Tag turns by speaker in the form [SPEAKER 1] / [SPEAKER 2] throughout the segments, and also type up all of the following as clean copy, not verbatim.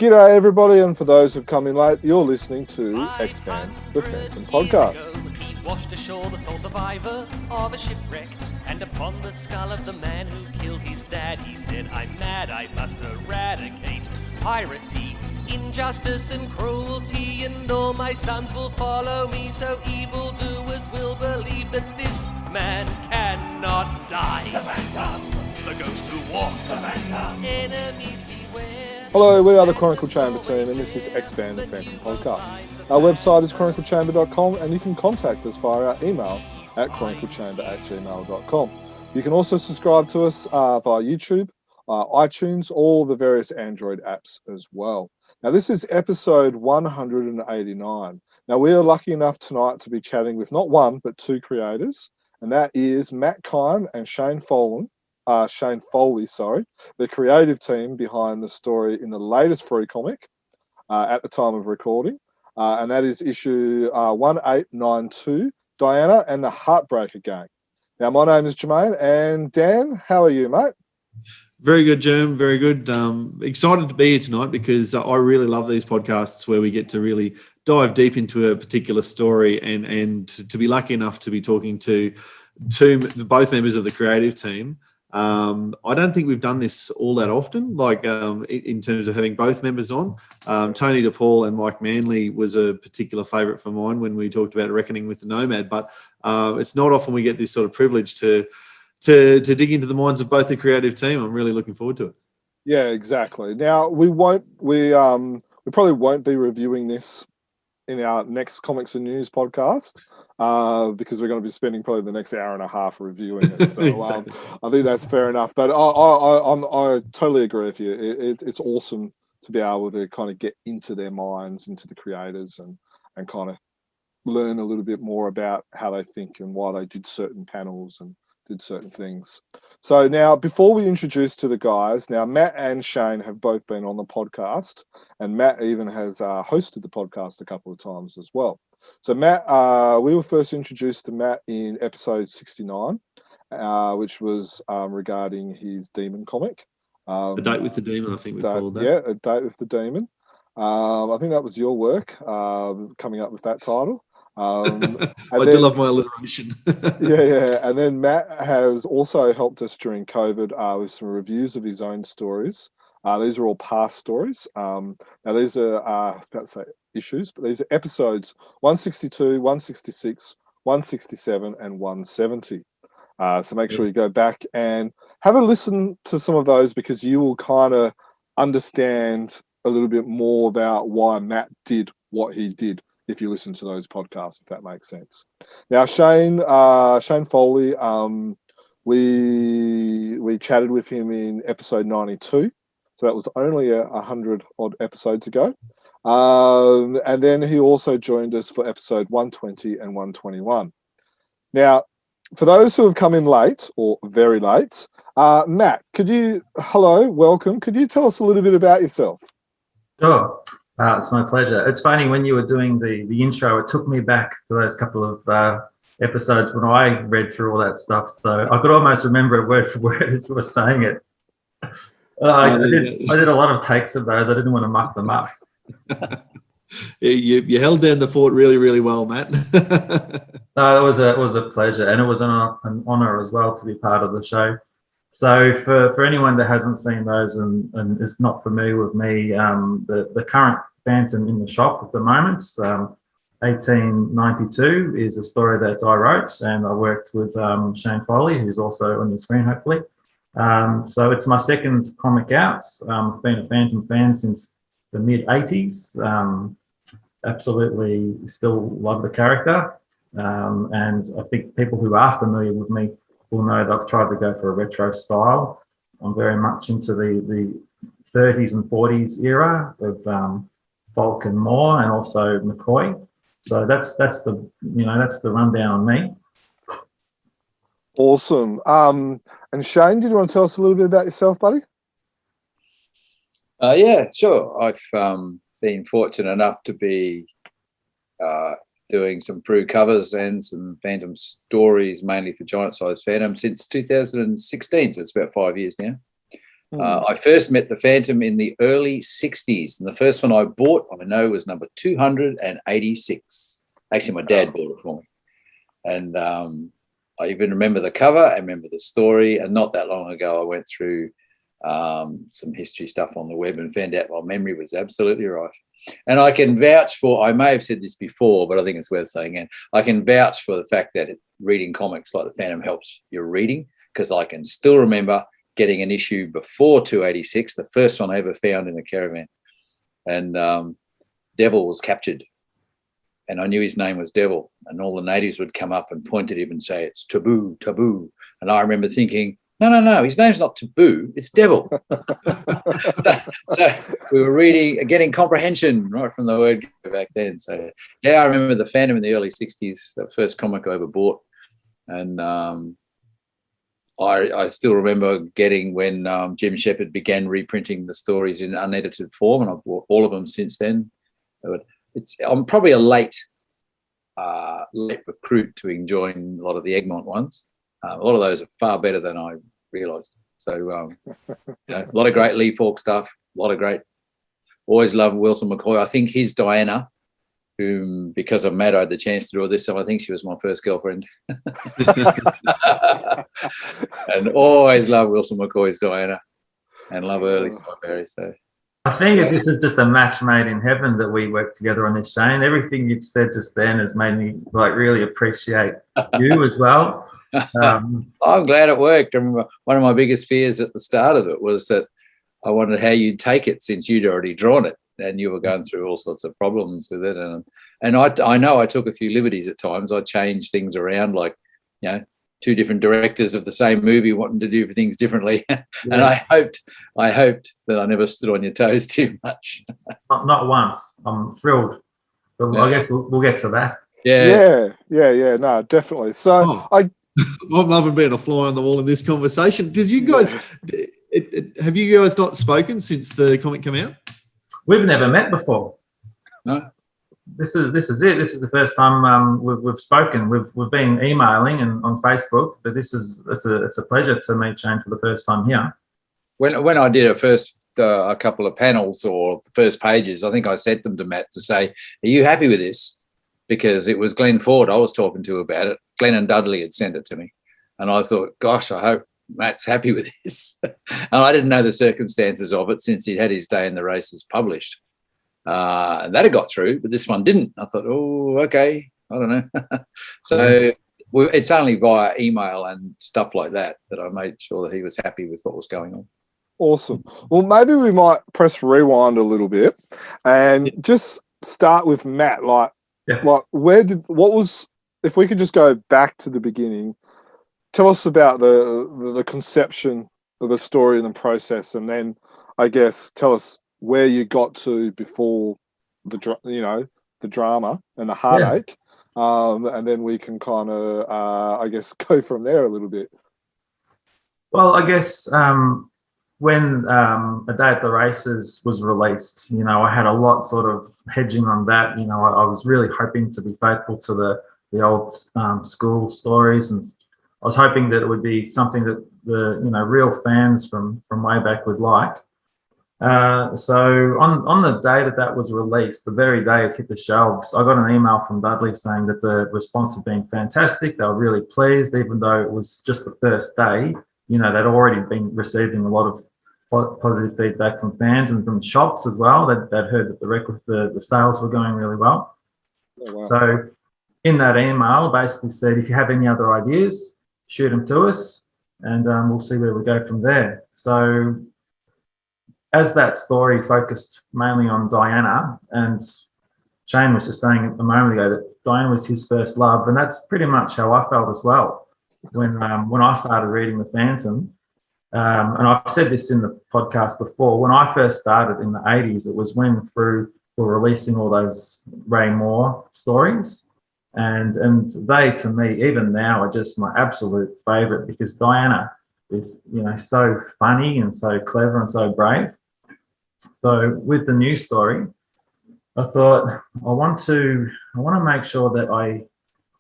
[SPEAKER 1] G'day everybody, and for those who've come in late, you're listening to Expand the Phantom Podcast.
[SPEAKER 2] He washed ashore the sole survivor of a shipwreck, and upon the skull of the man who killed his dad, he said, "I'm mad, I must eradicate piracy, injustice and cruelty, and all my sons will follow me, so evildoers will believe that this man cannot die." The Phantom, the ghost who walks, the Phantom, enemies beware.
[SPEAKER 1] Hello, we are the Chronicle Chamber team, and this is Expand the Phantom Podcast. Our website is chroniclechamber.com, and you can contact us via our email at chroniclechamber@gmail.com. You can also subscribe to us via YouTube, iTunes, all the various Android apps as well. Now, this is episode 189. Now, we are lucky enough tonight to be chatting with not one, but two creators, and that is Matt Kyme and Shane Foley, the creative team behind the story in the latest Frew comic at the time of recording, and that is issue 1892, Diana and the Heartbreakers Gang. Now, my name is Jermaine, and Dan, how are you, mate?
[SPEAKER 3] Very good, Jerm. Very good. Excited to be here tonight because I really love these podcasts where we get to really dive deep into a particular story and to be lucky enough to be talking to both members of the creative team. I don't think we've done this all that often, like in terms of having both members on. Tony DePaul and Mike Manley was a particular favourite for mine when we talked about Reckoning with the Nomad, but it's not often we get this sort of privilege to dig into the minds of both the creative team. I'm really looking forward to it.
[SPEAKER 1] Yeah, exactly. Now, we probably won't be reviewing this in our next Comics and News podcast, because we're going to be spending probably the next hour and a half reviewing it. So
[SPEAKER 3] Exactly.
[SPEAKER 1] I think that's fair enough. But I totally agree with you. It's awesome to be able to kind of get into their minds, into the creators, and kind of learn a little bit more about how they think and why they did certain panels and did certain things. So now, before we introduce to the guys, now Matt and Shane have both been on the podcast, and Matt even has hosted the podcast a couple of times as well. So Matt, we were first introduced to Matt in episode 69, which was regarding his demon comic.
[SPEAKER 3] A Date with the Demon, I think we called that.
[SPEAKER 1] Yeah, A Date with the Demon. I think that was your work coming up with that title.
[SPEAKER 3] I do love my alliteration.
[SPEAKER 1] yeah. And then Matt has also helped us during COVID with some reviews of his own stories. These are all past stories. Now, these are, I was about to say issues, but these are episodes 162, 166, 167, and 170. So make sure you go back and have a listen to some of those, because you will kind of understand a little bit more about why Matt did what he did if you listen to those podcasts, if that makes sense. Now, Shane Foley, we chatted with him in episode 92. So that was only 100 odd episodes ago. And then he also joined us for episode 120 and 121. Now, for those who have come in late or very late, Matt, welcome. Could you tell us a little bit about yourself?
[SPEAKER 4] Sure. It's my pleasure. It's funny, when you were doing the intro, it took me back to those couple of episodes when I read through all that stuff. So I could almost remember it word for word as we were saying it. I did a lot of takes of those. I didn't want to muck them up.
[SPEAKER 3] You held down the fort really, really well, Matt.
[SPEAKER 4] No, it was a pleasure, and it was an honour as well to be part of the show. So for anyone that hasn't seen those and is not familiar with me, the current Phantom in the shop at the moment, 1892, is a story that I wrote, and I worked with Shane Foley, who's also on the screen, hopefully. So it's my second comic out. I've been a Phantom fan since the mid-80s. Absolutely still love the character. And I think people who are familiar with me will know that I've tried to go for a retro style. I'm very much into the 30s and 40s era of Falk and Moore, and also McCoy. So that's the rundown on me.
[SPEAKER 1] Awesome. And Shane, did you want to tell us a little bit about yourself, buddy?
[SPEAKER 5] Yeah, sure. I've been fortunate enough to be doing some Frew covers and some Phantom stories, mainly for Giant Size Phantom, since 2016. So it's about 5 years now. I first met the Phantom in the early 60s, and the first one I bought, I know, was number 286. Actually, my dad bought it for me. And I even remember the cover, I remember the story, and not that long ago I went through some history stuff on the web and found out my memory was absolutely right. And I can vouch for, I may have said this before, but I think it's worth saying again, I can vouch for the fact that reading comics like The Phantom helps your reading, because I can still remember getting an issue before 286, the first one I ever found in a caravan. And Devil was captured. And I knew his name was Devil. And all the natives would come up and point at him and say, it's taboo, taboo. And I remember thinking, no, his name's not Taboo, it's Devil. So we were reading, getting comprehension right from the word back then. So, yeah, I remember the Phantom in the early 60s, the first comic I ever bought. And I still remember getting when Jim Shepard began reprinting the stories in unedited form, and I've bought all of them since then. But I'm probably a late recruit to enjoying a lot of the Egmont ones. A lot of those are far better than I realised. So, a lot of great Lee Falk stuff, a lot of great. Always loved Wilson McCoy. I think his Diana, whom, because I'm mad I had the chance to draw this, so I think she was my first girlfriend. And always loved Wilson McCoy's Diana and love early Strawberry. So
[SPEAKER 4] I think this is just a match made in heaven that we work together on this, Shane. Everything you've said just then has made me really appreciate you as well.
[SPEAKER 5] I'm glad it worked. I remember one of my biggest fears at the start of it was that I wondered how you'd take it since you'd already drawn it and you were going through all sorts of problems with it. And I know I took a few liberties at times. I changed things around, like, two different directors of the same movie wanting to do things differently. And I hoped that I never stood on your toes too much.
[SPEAKER 4] Not once. I'm thrilled. But I guess we'll get to that.
[SPEAKER 1] Yeah. No, definitely. So I'm
[SPEAKER 3] loving being a fly on the wall in this conversation. Did you guys have you guys not spoken since the comic came out?
[SPEAKER 4] We've never met before.
[SPEAKER 5] No.
[SPEAKER 4] This is it. This is the first time we've spoken. We've been emailing and on Facebook, but it's a pleasure to meet Shane for the first time here.
[SPEAKER 5] When I did a couple of panels or the first pages, I think I sent them to Matt to say, "Are you happy with this?" Because it was Glenn Ford I was talking to about it. Glenn and Dudley had sent it to me, and I thought, "Gosh, I hope Matt's happy with this." And I didn't know the circumstances of it since he'd had his Day in the Races published. And that had got through, but this one didn't. I thought, oh, okay, I don't know. So it's only via email and stuff like that I made sure that he was happy with what was going on.
[SPEAKER 1] Awesome. Well, maybe we might press rewind a little bit and just start with Matt. Like what was, if we could just go back to the beginning, tell us about the conception of the story and the process, and then I guess tell us where you got to before the drama and the heartache, and then we can kind of I guess go from there a little bit.
[SPEAKER 4] Well, I guess when A Day at the Races was released, I had a lot sort of hedging on that. I was really hoping to be faithful to the old school stories, and I was hoping that it would be something that the real fans from way back would like. So on the day that was released, the very day it hit the shelves, I got an email from Dudley saying that the response had been fantastic. They were really pleased, even though it was just the first day. They'd already been receiving a lot of positive feedback from fans and from shops as well. They'd heard that the sales were going really well. Oh, wow. So in that email, I basically said, if you have any other ideas, shoot them to us, and we'll see where we go from there. So as that story focused mainly on Diana, and Shane was just saying a moment ago that Diana was his first love, and that's pretty much how I felt as well when I started reading The Phantom. And I've said this in the podcast before, when I first started in the 80s, it was when Frew were releasing all those Ray Moore stories. And they, to me, even now, are just my absolute favourite, because Diana is, so funny and so clever and so brave. So with the new story, I thought I want to make sure that I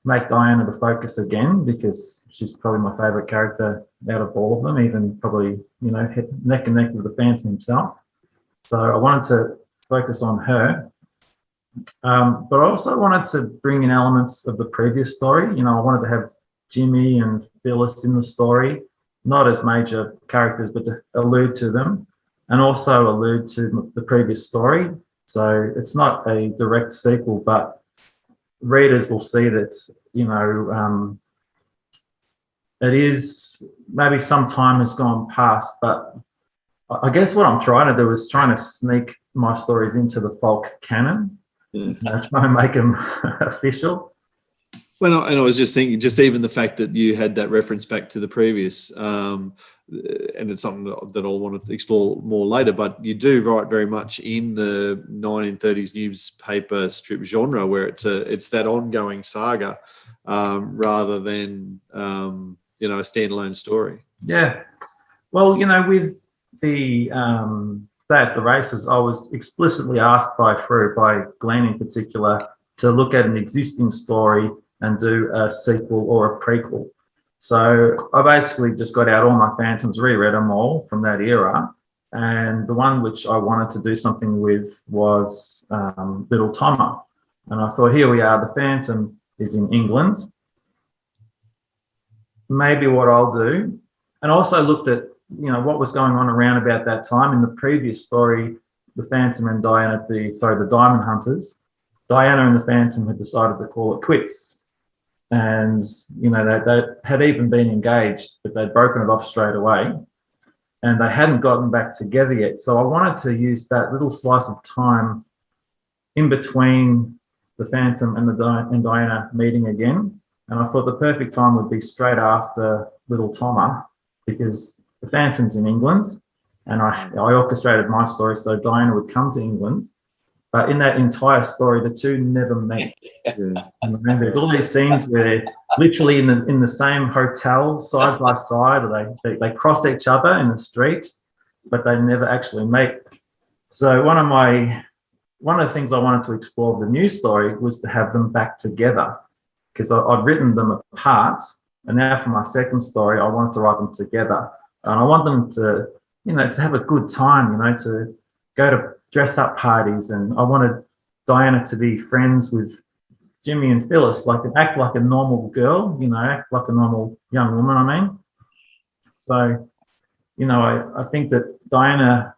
[SPEAKER 4] make Diana the focus again, because she's probably my favourite character out of all of them, even probably, neck and neck with the Phantom himself. So I wanted to focus on her. But I also wanted to bring in elements of the previous story. I wanted to have Jimmy and Phyllis in the story, not as major characters, but to allude to them and also allude to the previous story. So it's not a direct sequel, but readers will see that, it is maybe some time has gone past, but I guess what I'm trying to do is trying to sneak my stories into the Falk canon, trying to make them official.
[SPEAKER 3] Well, and I was just thinking, just even the fact that you had that reference back to the previous, and it's something that I'll want to explore more later, but you do write very much in the 1930s newspaper strip genre, where it's that ongoing saga rather than, a standalone story.
[SPEAKER 4] Yeah. Well, with the Day at the Races, I was explicitly asked by Frew, by Glenn in particular, to look at an existing story and do a sequel or a prequel. So I basically just got out all my Phantoms, reread them all from that era, and the one which I wanted to do something with was Little Thomas. And I thought, here we are, the Phantom is in England. Maybe what I'll do, and also looked at what was going on around about that time. In the previous story, the Phantom and Diana, the Diamond Hunters, Diana and the Phantom had decided to call it quits. And, they had even been engaged, but they'd broken it off straight away. And they hadn't gotten back together yet. So I wanted to use that little slice of time in between the Phantom and Diana meeting again. And I thought the perfect time would be straight after Little Thomas, because the Phantom's in England, and I orchestrated my story so Diana would come to England. But in that entire story, the two never met. And there's all these scenes where they're literally in the same hotel, side by side, or they cross each other in the street, but they never actually meet. So one of the things I wanted to explore with the new story was to have them back together, because I'd written them apart, and now for my second story, I wanted to write them together. And I want them to, to have a good time, to go to dress-up parties. And I wanted Diana to be friends with Jimmy and Phyllis, act like a normal girl, act like a normal young woman, I mean. So, I think that Diana,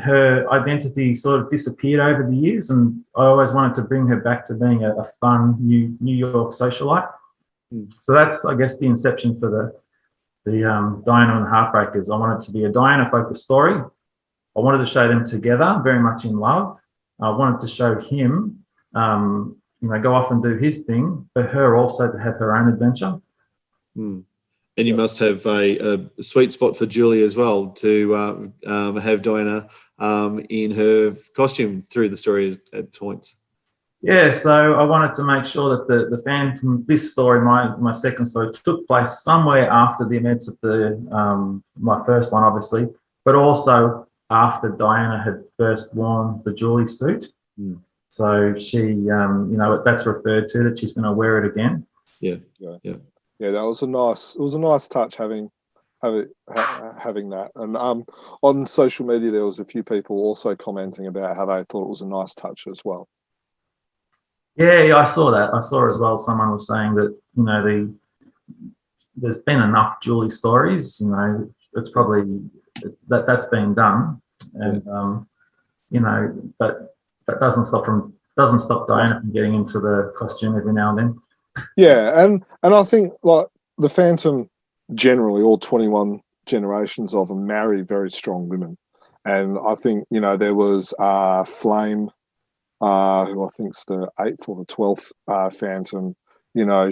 [SPEAKER 4] her identity sort of disappeared over the years, and I always wanted to bring her back to being a fun New York socialite. So that's, I guess, the inception for the Diana and the Heartbreakers. I wanted it to be a Diana-focused story. I wanted to show them together, very much in love. I wanted to show him, go off and do his thing, but her also to have her own adventure.
[SPEAKER 3] And you must have a sweet spot for Julie as well, to have Diana in her costume through the story at points.
[SPEAKER 4] Yeah, so I wanted to make sure that the Phantom, this story, my second story, took place somewhere after the events of my first one, obviously, but also after Diana had first worn the Julie suit. So she, that's referred to, that she's going to wear it again.
[SPEAKER 1] Yeah, that was a nice touch having that. And on social media, there was a few people also commenting about how they thought it was a nice touch as well.
[SPEAKER 4] Yeah, I saw that. I saw as well. Someone was saying that, there's been enough Julie stories. It's probably that's been done, and but that doesn't stop Diana from getting into the costume every now and then.
[SPEAKER 1] Yeah, and I think like the Phantom, generally, all 21 generations of them marry very strong women, and I think there was Flame, who I think's the 8th or the 12th Phantom.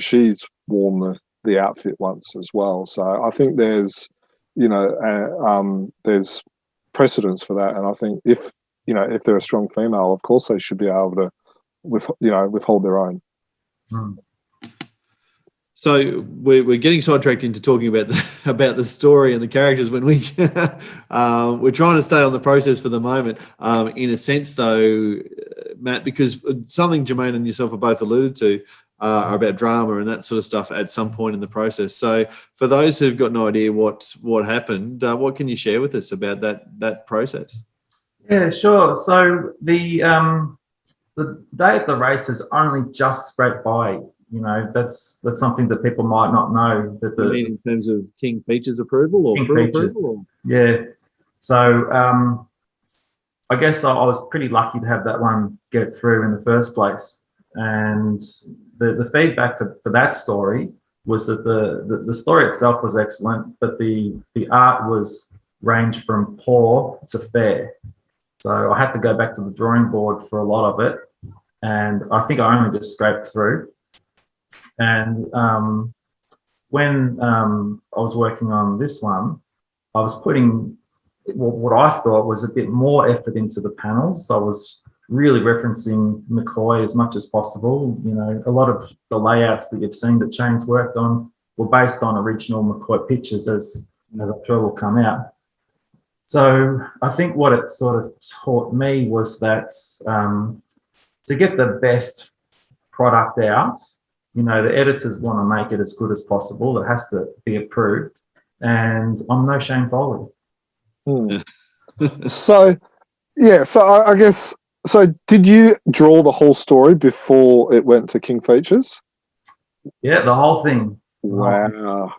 [SPEAKER 1] She's worn the outfit once as well. So I think there's there's precedence for that, and I think if they're a strong female, of course they should be able to withhold their own.
[SPEAKER 3] So we're getting sidetracked into talking about the story and the characters when we're trying to stay on the process for the moment. In a sense, though, Matt, because something Jermaine and yourself have both alluded to, are about drama and that sort of stuff at some point in the process. So for those who've got no idea what happened, what can you share with us about that process?
[SPEAKER 4] Yeah, sure. So the day at the race is only just scraped by. You know, that's something that people might not know. That
[SPEAKER 3] You mean in terms of King Features approval or Frew approval? Or?
[SPEAKER 4] Yeah. So I guess I was pretty lucky to have that one get through in the first place. And the feedback for that story was that the story itself was excellent, but the art was ranged from poor to fair. So I had to go back to the drawing board for a lot of it. And I think I only just scraped through. And when I was working on this one, I was putting what I thought was a bit more effort into the panels. I was really referencing McCoy as much as possible. You know, a lot of the layouts that you've seen that Shane's worked on were based on original McCoy pictures, as I'm sure will come out. So I think what it sort of taught me was that to get the best product out, you know, the editors want to make it as good as possible. It has to be approved. And I'm no Shane Foley.
[SPEAKER 1] So I guess, so did you draw the whole story before it went to King Features?
[SPEAKER 4] Yeah, the whole thing.
[SPEAKER 1] Wow.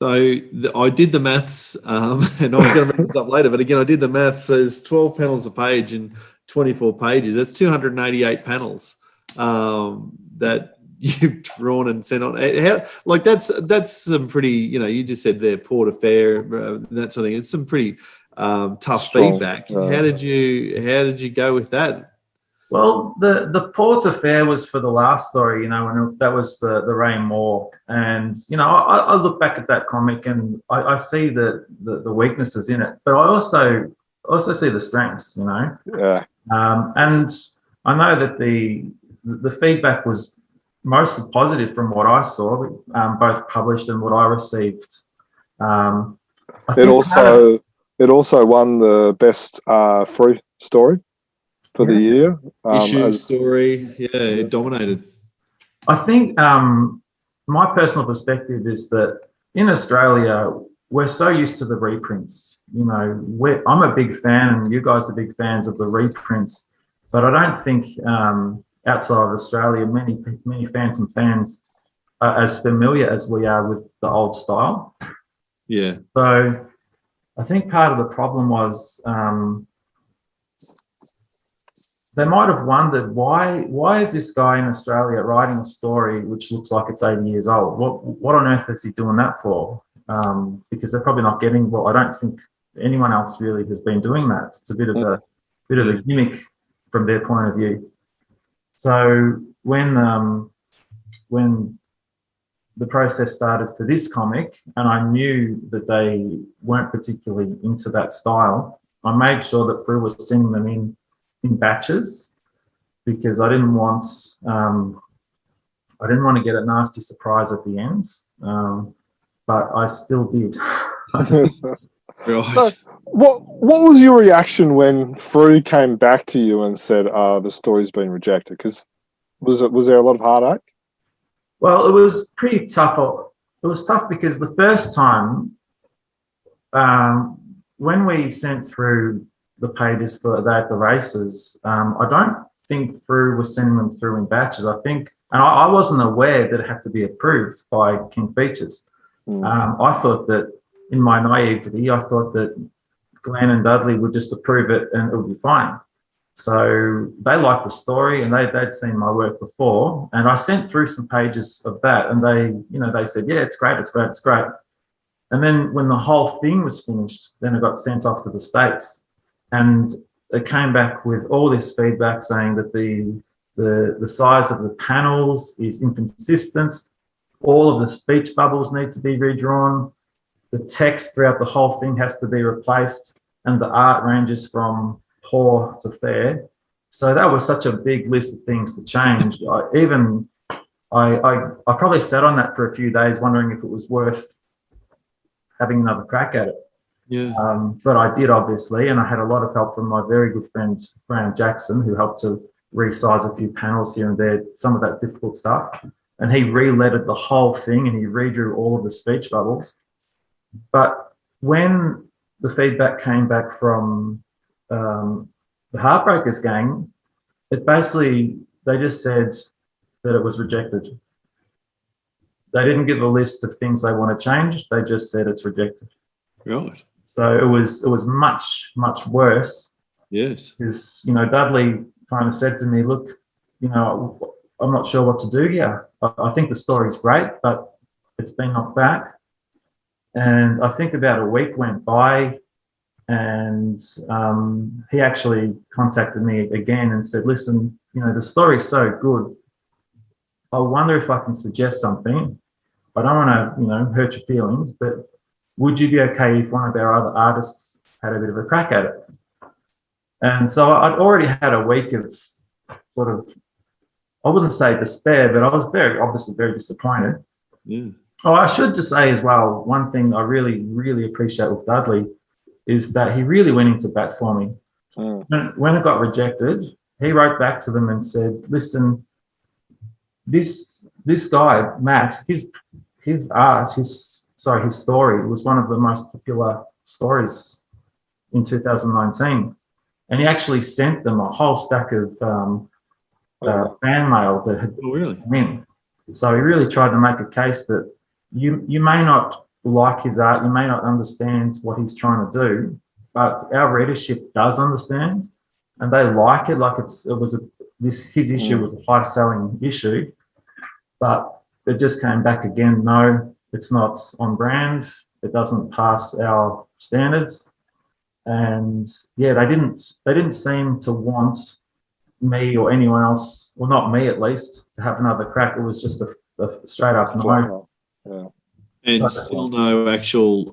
[SPEAKER 3] So I did the maths, and I was going to bring this up later, but again, I did the maths. So there's 12 panels a page and 24 pages. That's 288 panels that you've drawn and sent on. That's some pretty, you know, you just said there, poor to fair, that sort of thing. It's some pretty tough
[SPEAKER 1] Strong
[SPEAKER 3] feedback. How did you go with that?
[SPEAKER 4] Well, the poor to fair was for the last story, you know, and that was the Ray Moore. And, you know, I look back at that comic and I see the weaknesses in it, but I also see the strengths, you know.
[SPEAKER 1] Yeah.
[SPEAKER 4] And I know that the feedback was mostly positive from what I saw, both published and what I received.
[SPEAKER 1] It also won the best Frew story for the year.
[SPEAKER 3] Story, it dominated.
[SPEAKER 4] I think my personal perspective is that in Australia, we're so used to the reprints. You know, I'm a big fan, and you guys are big fans of the reprints, but I don't think outside of Australia, many Phantom fans are as familiar as we are with the old style.
[SPEAKER 3] Yeah.
[SPEAKER 4] So I think part of the problem was they might have wondered why is this guy in Australia writing a story which looks like it's 80 years old? What on earth is he doing that for? Because they're probably not getting. Well, I don't think anyone else really has been doing that. It's a bit of a gimmick from their point of view. So when the process started for this comic, and I knew that they weren't particularly into that style, I made sure that Frew was sending them in batches, because I didn't want to get a nasty surprise at the end, but I still did.
[SPEAKER 1] So what was your reaction when Frew came back to you and said, the story's been rejected? Because was there a lot of heartache?
[SPEAKER 4] Well, it was pretty tough. It was tough because the first time, when we sent through the pages for the races, I don't think Frew was sending them through in batches. I think, and I wasn't aware that it had to be approved by King Features. I thought that, in my naivety, I thought that Glenn and Dudley would just approve it and it would be fine. So they liked the story and they'd seen my work before, and I sent through some pages of that, and they said, yeah, it's great. And then when the whole thing was finished, then it got sent off to the States, and it came back with all this feedback saying that the size of the panels is inconsistent. All of the speech bubbles need to be redrawn. The text throughout the whole thing has to be replaced, and the art ranges from poor to fair. So that was such a big list of things to change. I probably sat on that for a few days, wondering if it was worth having another crack at it.
[SPEAKER 3] Yeah.
[SPEAKER 4] But I did, obviously, and I had a lot of help from my very good friend Graham Jackson, who helped to resize a few panels here and there, some of that difficult stuff. And he re-lettered the whole thing and he redrew all of the speech bubbles. But when the feedback came back from the Heartbreakers Gang, it basically, they just said that it was rejected. They didn't give a list of things they want to change. They just said it's rejected.
[SPEAKER 3] Right.
[SPEAKER 4] So it was much, much worse.
[SPEAKER 3] Yes.
[SPEAKER 4] Because, Dudley kind of said to me, look, I'm not sure what to do here. I think the story's great, but it's been knocked back. And I think about a week went by and he actually contacted me again and said, listen, the story's so good. I wonder if I can suggest something. I don't want to, hurt your feelings, but would you be okay if one of our other artists had a bit of a crack at it? And so I'd already had a week of sort of, I wouldn't say despair, but I was obviously very disappointed.
[SPEAKER 3] Yeah.
[SPEAKER 4] Oh, I should just say as well, one thing I really, really appreciate with Dudley is that he really went into bat for me. When it got rejected, he wrote back to them and said, listen, this guy, Matt, his story was one of the most popular stories in 2019. And he actually sent them a whole stack of fan mail that had come in. So he really tried to make a case that you may not like his art, you may not understand what he's trying to do, but our readership does understand and they like it. Like his issue was a high-selling issue, but it just came back again. No, it's not on brand. It doesn't pass our standards. And yeah, they didn't seem to want me or anyone else, well, not me at least, to have another crack. It was just a straight up no.
[SPEAKER 1] Yeah.
[SPEAKER 3] And still no actual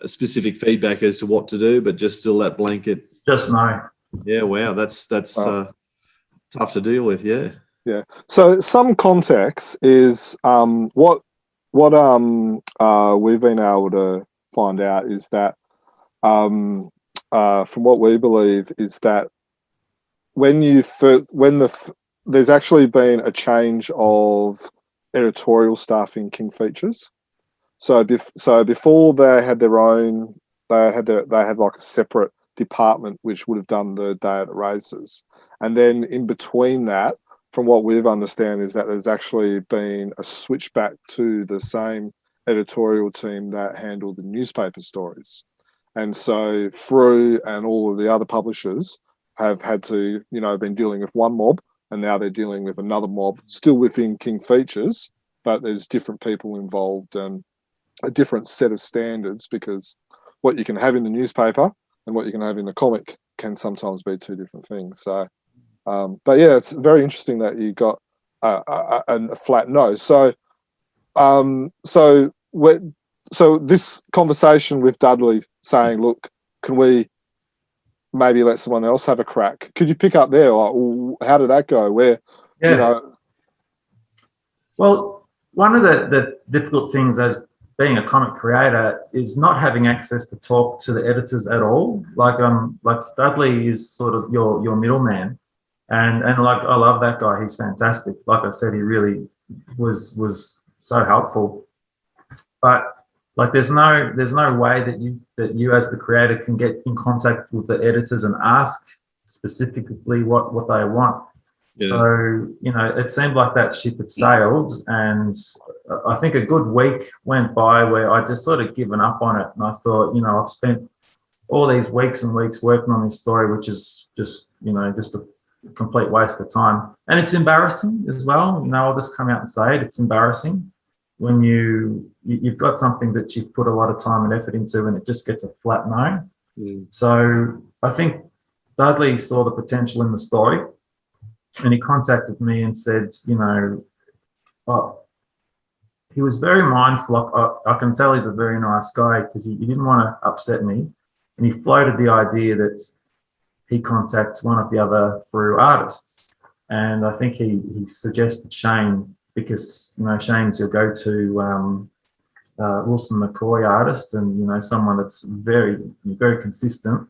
[SPEAKER 3] specific feedback as to what to do, but just still that blanket.
[SPEAKER 4] Just no.
[SPEAKER 3] Yeah, wow, that's tough to deal with. Yeah.
[SPEAKER 1] Yeah. So some context is what we've been able to find out is that from what we believe is that there's actually been a change of editorial staff in King Features. So before they had their own, they had like a separate department which would have done the day at the races, and then in between that, from what we've understand, is that there's actually been a switch back to the same editorial team that handled the newspaper stories, and so Frew and all of the other publishers have had to, been dealing with one mob, and now they're dealing with another mob, still within King Features, but there's different people involved and a different set of standards, because what you can have in the newspaper and what you can have in the comic can sometimes be two different things. So, but yeah, it's very interesting that you got a flat no. So this conversation with Dudley saying, look, can we maybe let someone else have a crack? Could you pick up there? Like, how did that go?
[SPEAKER 4] Well, one of the difficult things as being a comic creator is not having access to talk to the editors at all. Like Dudley is sort of your middleman, and like I love that guy. He's fantastic. Like I said, he really was so helpful. But like there's no way that you as the creator can get in contact with the editors and ask specifically what they want. Yeah. So, it seemed like that ship had sailed, and I think a good week went by where I just sort of given up on it. And I thought, I've spent all these weeks and weeks working on this story, which is just a complete waste of time. And it's embarrassing as well. I'll just come out and say it. It's embarrassing when you've got something that you've put a lot of time and effort into and it just gets a flat no. Mm. So I think Dudley saw the potential in the story, and he contacted me and said, he was very mindful. I can tell he's a very nice guy because he didn't want to upset me. And he floated the idea that he contact one of the other Frew artists. And I think he suggested Shane, because, Shane's your go-to Wilson McCoy artist, and, someone that's very, very consistent.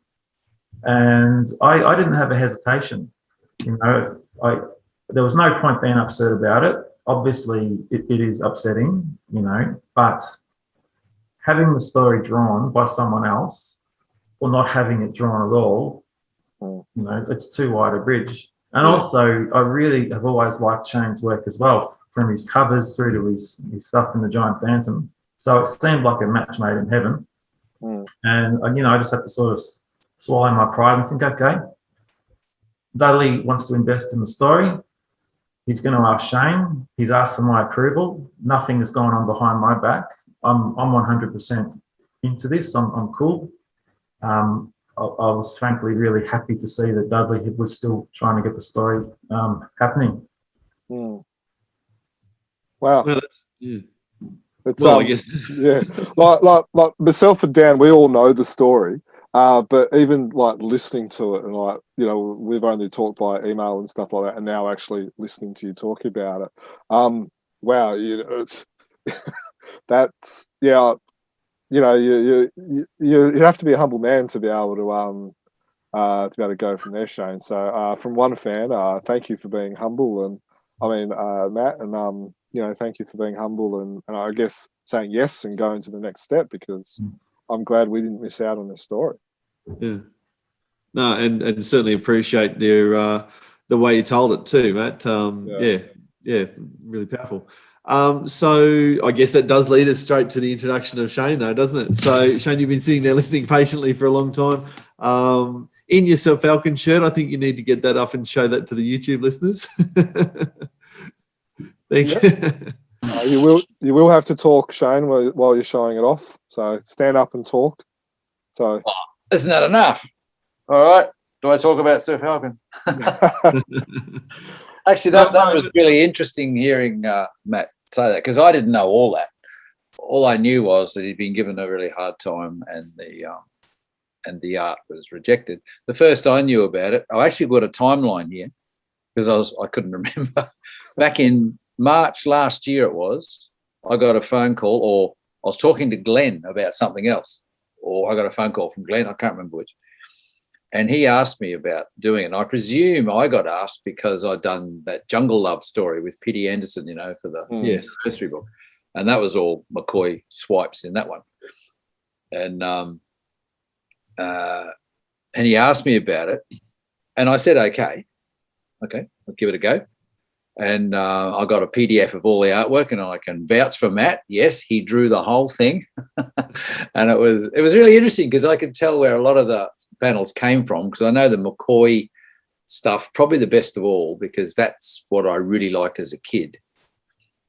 [SPEAKER 4] And I didn't have a hesitation. there was no point being upset about it. Obviously, it is upsetting, but having the story drawn by someone else or not having it drawn at all, it's too wide a bridge. And also, I really have always liked Shane's work as well, from his covers through to his stuff in the Giant Phantom. So it seemed like a match made in heaven. And, I just had to sort of swallow my pride and think, okay, Dudley wants to invest in the story. He's going to ask Shane. He's asked for my approval. Nothing has gone on behind my back. I'm 100% into this. I'm cool. I was frankly really happy to see that Dudley was still trying to get the story happening.
[SPEAKER 1] Wow.
[SPEAKER 3] Well,
[SPEAKER 1] It's,
[SPEAKER 3] I guess.
[SPEAKER 1] Yeah, like myself and Dan, we all know the story, but even like listening to it and we've only talked via email and stuff like that, and now actually listening to you talk about it, wow, it's that's you have to be a humble man to be able to go from there, Shane. So from one fan, thank you for being humble, and I mean Matt, and thank you for being humble and I guess saying yes and going to the next step, because I'm glad we didn't miss out on this story.
[SPEAKER 3] Yeah. No, and certainly appreciate the way you told it too, Matt. Yeah, really powerful. So I guess that does lead us straight to the introduction of Shane, though, doesn't it? So Shane, you've been sitting there listening patiently for a long time. In your Sir Falcon shirt, I think you need to get that up and show that to the YouTube listeners. Thank you.
[SPEAKER 1] You will have to talk, Shane, while you're showing it off. So stand up and talk. So
[SPEAKER 5] isn't that enough? All right. Do I talk about Sir Falcon? Actually, that was really interesting hearing Matt say that, because I didn't know all that. All I knew was that he'd been given a really hard time and the art was rejected. The first I knew about it, I actually got a timeline here because I couldn't remember. Back in March last year I got a phone call, or I was talking to Glenn about something else, or I got a phone call from Glenn, I can't remember which, and he asked me about doing it. And I presume I got asked because I'd done that Jungle Love story with P.D. Anderson, for the anniversary book, and that was all McCoy swipes in that one. And he asked me about it, and I said, okay, I'll give it a go. And I got a PDF of all the artwork, and I can vouch for Matt. Yes, he drew the whole thing. And it was really interesting because I could tell where a lot of the panels came from, because I know the McCoy stuff probably the best of all, because that's what I really liked as a kid.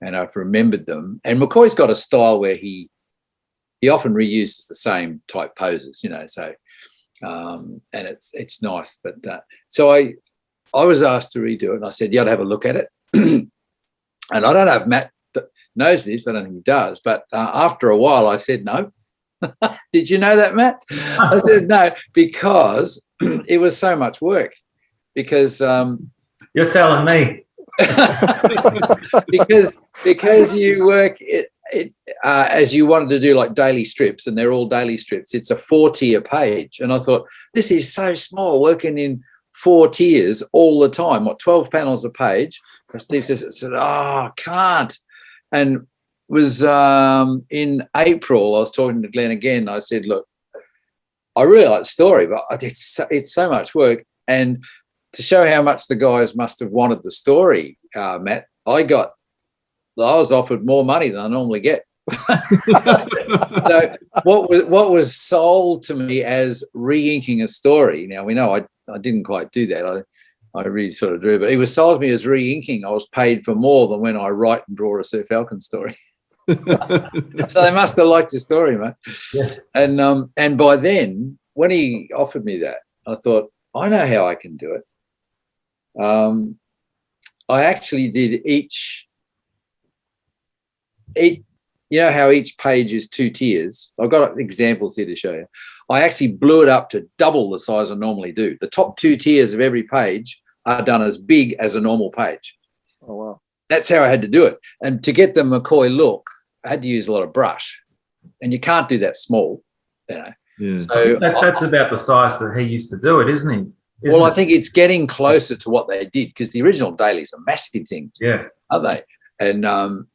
[SPEAKER 5] And I've remembered them. And McCoy's got a style where he often reuses the same type poses, so and it's nice. But so I was asked to redo it, and I said, yeah, I'd have a look at it. And I don't know if Matt knows this. I don't think he does. But after a while, I said no. Did you know that, Matt? I said no, because it was so much work. Because
[SPEAKER 4] you're telling me.
[SPEAKER 5] because you work it as you wanted to do, like daily strips, and they're all daily strips. It's a 4-tier page, and I thought, this is so small, working in 4 tiers all the time, 12 panels a page. Steve said, I can't. And was in April, I was talking to Glenn again. I said, look, I really like the story, but it's so much work. And to show how much the guys must have wanted the story, Matt, I was offered more money than I normally get. So what was sold to me as re-inking a story, now we know I didn't quite do that. I really sort of drew, but it was sold to me as re-inking. I was paid for more than when I write and draw a Sir Falcon story. So they must have liked the story, mate. Yeah. And by then, when he offered me that, I thought, I know how I can do it. I actually did each, you know how each page is 2 tiers? I've got examples here to show you. I actually blew it up to double the size I normally do. The top 2 tiers of every page are done as big as a normal page.
[SPEAKER 1] Oh, wow.
[SPEAKER 5] That's how I had to do it. And to get the McCoy look, I had to use a lot of brush. And you can't do that small, you know.
[SPEAKER 3] Yeah.
[SPEAKER 5] So
[SPEAKER 4] that's about the size that he used to do it, isn't he?
[SPEAKER 5] Well, I think it's getting closer to what they did, because the original dailies are massive things, aren't they? And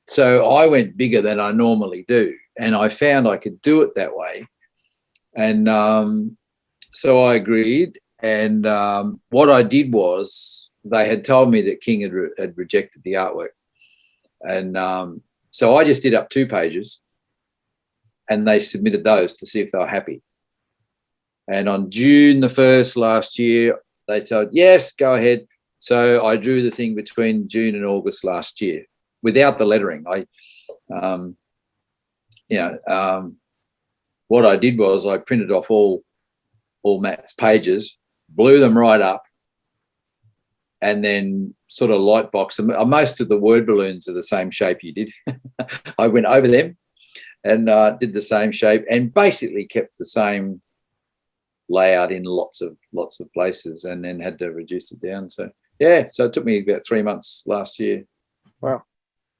[SPEAKER 5] so I went bigger than I normally do, and I found I could do it that way. And so I agreed. And what I did was, they had told me that King had rejected the artwork. And so I just did up 2 pages, and they submitted those to see if they were happy. And on June the 1st last year, they said, yes, go ahead. So I drew the thing between June and August last year without the lettering. What I did was I printed off all Matt's pages, blew them right up, and then sort of light box them. Most of the word balloons are the same shape you did. I went over them and did the same shape, and basically kept the same layout in lots of places, and then had to reduce it down. So yeah, so it took me about 3 months last year.
[SPEAKER 1] Wow.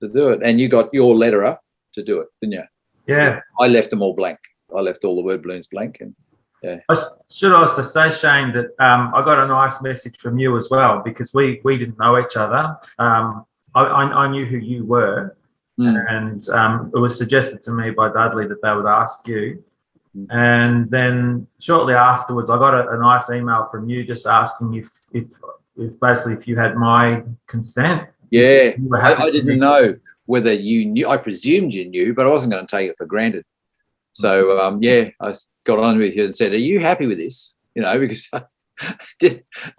[SPEAKER 5] To do it. And you got your letterer to do it, didn't you?
[SPEAKER 4] Yeah.
[SPEAKER 5] I left them all blank. I left all the word balloons blank, and yeah.
[SPEAKER 4] I should also say, Shane, that I got a nice message from you as well, because we didn't know each other. I knew who you were, and it was suggested to me by Dudley that they would ask you. And then shortly afterwards, I got a nice email from you just asking if basically if you had my consent.
[SPEAKER 5] Yeah, I didn't know whether you knew. I presumed you knew, but I wasn't going to take it for granted. So I got on with you and said, "Are you happy with this?" Because I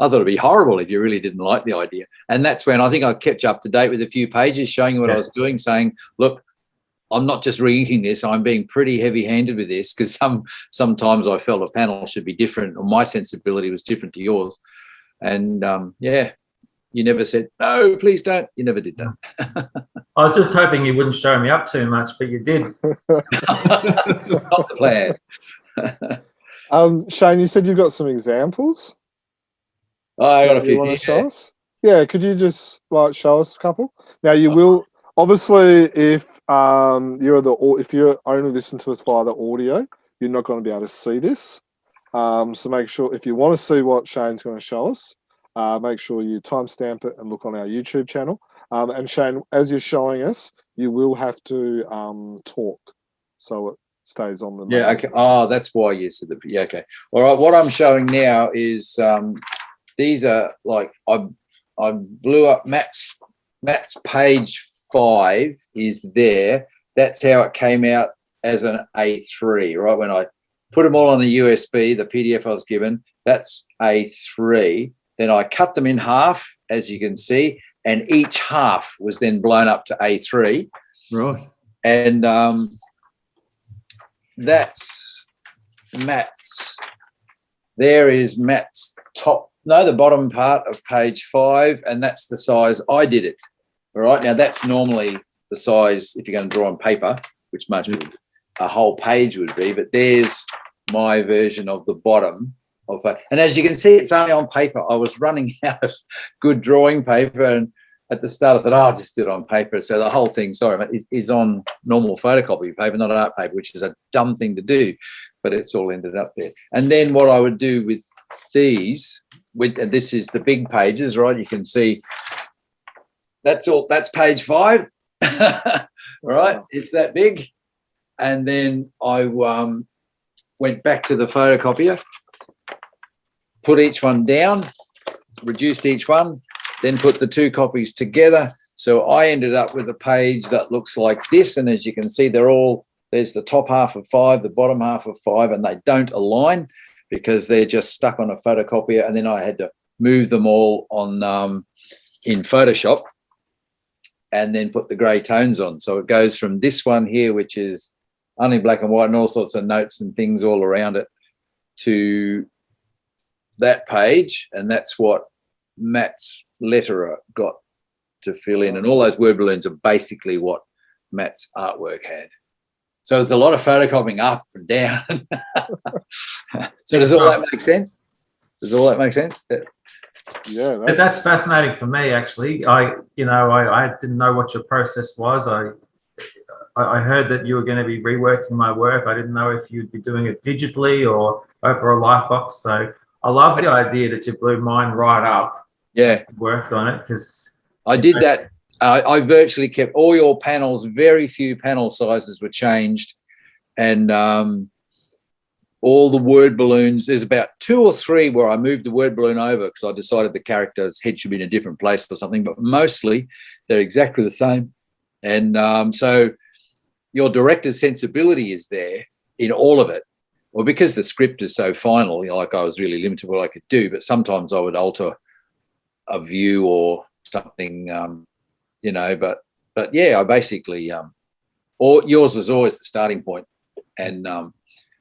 [SPEAKER 5] thought it'd be horrible if you really didn't like the idea. And that's when I think I kept you up to date with a few pages, showing you what I was doing, saying, "Look, I'm not just re-inking this. I'm being pretty heavy-handed with this, because sometimes I felt a panel should be different, or my sensibility was different to yours." And you never said, "No, please don't." You never did that.
[SPEAKER 4] I was just hoping you wouldn't show me up too much, but you did.
[SPEAKER 5] Not the plan.
[SPEAKER 1] Shane, you said you've got some examples.
[SPEAKER 5] I got a few.
[SPEAKER 1] You want to show us? Yeah, could you just show us a couple? Now you will obviously, if you're only listening to us via the audio, you're not going to be able to see this. So make sure, if you want to see what Shane's going to show us, make sure you timestamp it and look on our YouTube channel. And Shane, as you're showing us, you will have to talk, so it stays on the.
[SPEAKER 5] Yeah. Okay. Oh, that's why you said that. Yeah. Okay. All right. What I'm showing now is these are I blew up Matt's page 5 is there. That's how it came out as an A3. Right, when I put them all on the USB, the PDF I was given, that's A3. Then I cut them in half, as you can see, and each half was then blown up to A3.
[SPEAKER 3] Right.
[SPEAKER 5] And that's Matt's. There is Matt's the bottom part of page 5, and that's the size I did it. All right. Now, that's normally the size if you're going to draw on paper, which much a whole page would be, but there's my version of the bottom. And as you can see, it's only on paper. I was running out of good drawing paper, and at the start I thought, I'll just do it on paper. So the whole thing, is on normal photocopy paper, not art paper, which is a dumb thing to do, but it's all ended up there. And then what I would do with these, and this is the big pages, right? You can see that's page 5, right? It's that big. And then I went back to the photocopier, put each one down, reduced each one, then put the 2 copies together. So I ended up with a page that looks like this. And as you can see, there's the top half of 5, the bottom half of 5, and they don't align because they're just stuck on a photocopier. And then I had to move them all on in Photoshop and then put the grey tones on. So it goes from this one here, which is only black and white and all sorts of notes and things all around it, to that page, and that's what Matt's letterer got to fill in. And all those word balloons are basically what Matt's artwork had. So there's a lot of photocopying up and down. So does all that make sense?
[SPEAKER 1] Yeah,
[SPEAKER 4] that's fascinating for me, actually. I didn't know what your process was. I heard that you were going to be reworking my work. I didn't know if you'd be doing it digitally or over a lightbox. So I love the idea that you blew mine right up.
[SPEAKER 5] Yeah,
[SPEAKER 4] Worked on it because
[SPEAKER 5] I did that. I virtually kept all your panels. Very few panel sizes were changed, and all the word balloons. There's about 2 or 3 where I moved the word balloon over because I decided the character's head should be in a different place or something. But mostly they're exactly the same, and so your director's sensibility is there in all of it. Well, because the script is so final, like I was really limited to what I could do, but sometimes I would alter a view or something, but yeah, I basically, or yours was always the starting point, and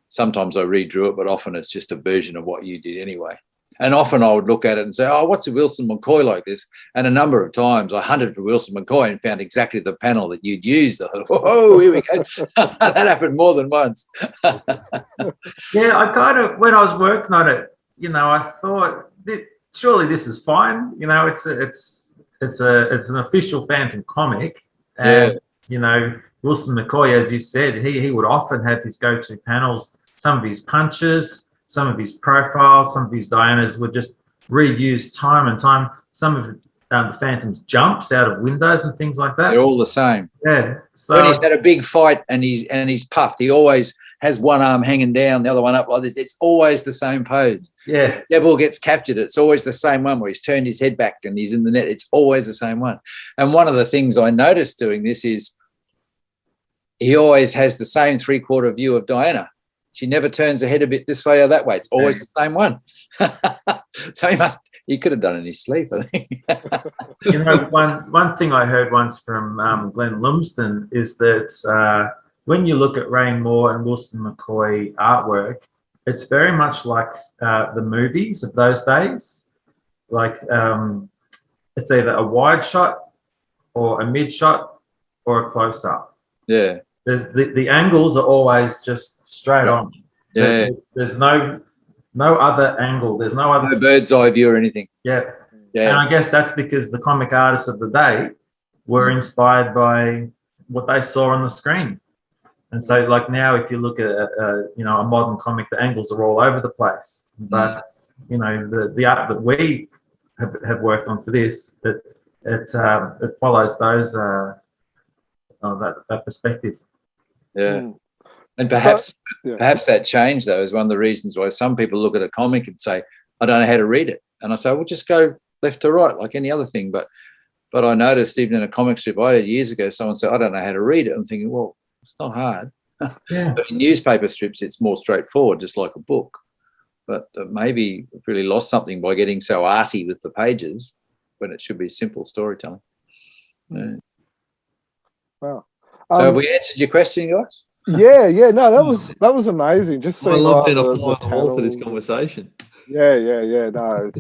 [SPEAKER 5] sometimes I redrew it, but often it's just a version of what you did anyway. And often I would look at it and say, oh, what's a Wilson McCoy like this? And a number of times I hunted for Wilson McCoy and found exactly the panel that you'd used. I thought, whoa, here we go. That happened more than once.
[SPEAKER 4] Yeah, I kind of, when I was working on it, I thought, surely this is fine. It's an official Phantom comic. And, Wilson McCoy, as you said, he would often have his go-to panels, some of his punches, some of his profiles, some of his Dianas were just reused time and time. Some of the Phantom's jumps out of windows and things like that.
[SPEAKER 5] They're all the same.
[SPEAKER 4] Yeah. So
[SPEAKER 5] when he's had a big fight and he's puffed, he always has one arm hanging down, the other one up like this. It's always the same pose.
[SPEAKER 4] Yeah.
[SPEAKER 5] Devil gets captured. It's always the same one where he's turned his head back and he's in the net. It's always the same one. And one of the things I noticed doing this is he always has the same 3/4 view of Diana. She never turns her head a bit this way or that way. It's always the same one. So he could have done it in his sleep, I think.
[SPEAKER 4] One thing I heard once from Glenn Lumsden is that when you look at Ray Moore and Wilson McCoy artwork, it's very much like the movies of those days. Like it's either a wide shot or a mid shot or a close up.
[SPEAKER 5] Yeah.
[SPEAKER 4] The angles are always just straight on.
[SPEAKER 5] Yeah.
[SPEAKER 4] There's no other angle. There's no other
[SPEAKER 5] bird's eye view or anything.
[SPEAKER 4] Yeah.
[SPEAKER 5] Yeah.
[SPEAKER 4] And I guess that's because the comic artists of the day were inspired by what they saw on the screen. And so, like now, if you look at a modern comic, the angles are all over the place. But the art that we have worked on for this, it follows those that perspective.
[SPEAKER 5] Yeah. And perhaps that change, though, is one of the reasons why some people look at a comic and say, I don't know how to read it. And I say, well, just go left to right like any other thing. But I noticed even in a comic strip I did years ago, someone said, I don't know how to read it. I'm thinking, well, it's not hard.
[SPEAKER 4] Yeah.
[SPEAKER 5] But in newspaper strips, it's more straightforward, just like a book. But maybe we've really lost something by getting so arty with the pages when it should be simple storytelling. Yeah.
[SPEAKER 1] Wow.
[SPEAKER 5] So have we answered your question, guys?
[SPEAKER 1] Yeah. No, that was amazing. Just seeing
[SPEAKER 3] I love being a
[SPEAKER 1] the
[SPEAKER 3] fly on the wall for this
[SPEAKER 1] panels.
[SPEAKER 3] conversation.
[SPEAKER 1] Yeah. No,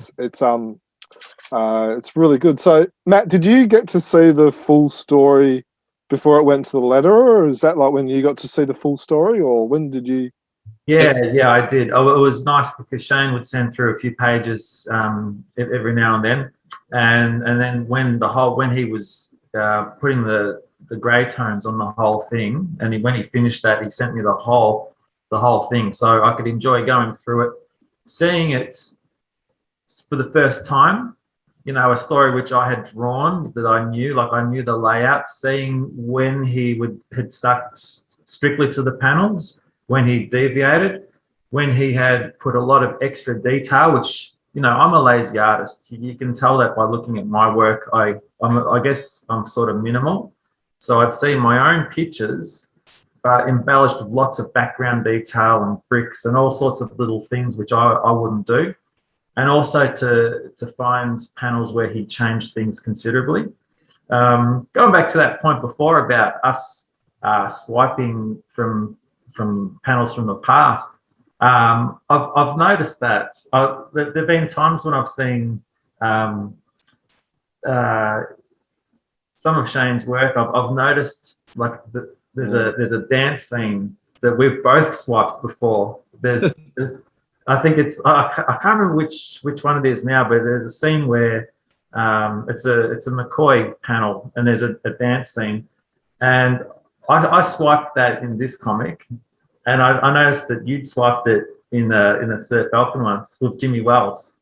[SPEAKER 1] it's really good. So, Matt, did you get to see the full story before it went to the letterer, or is that like when you got to see the full story, or when did you?
[SPEAKER 4] Yeah, I did. Oh, it was nice because Shane would send through a few pages every now and then, and then when he was putting the grey tones on the whole thing, and when he finished that, he sent me the whole thing, so I could enjoy going through it, seeing it for the first time. A story which I had drawn that I knew the layout, seeing when he had stuck strictly to the panels, when he deviated, when he had put a lot of extra detail, which, I'm a lazy artist. You can tell that by looking at my work. I guess I'm sort of minimal. So I'd see my own pictures embellished with lots of background detail and bricks and all sorts of little things which I wouldn't do. And also to find panels where he changed things considerably. Going back to that point before about us swiping from panels from the past, I've noticed that there've been times when I've seen some of Shane's work. I've noticed like there's a dance scene that we've both swiped before. There's I think I can't remember which one it is now, but there's a scene where it's a McCoy panel and there's a dance scene, and I swiped that in this comic, and I noticed that you'd swiped it in the Sir Falcon ones with Jimmy Wells.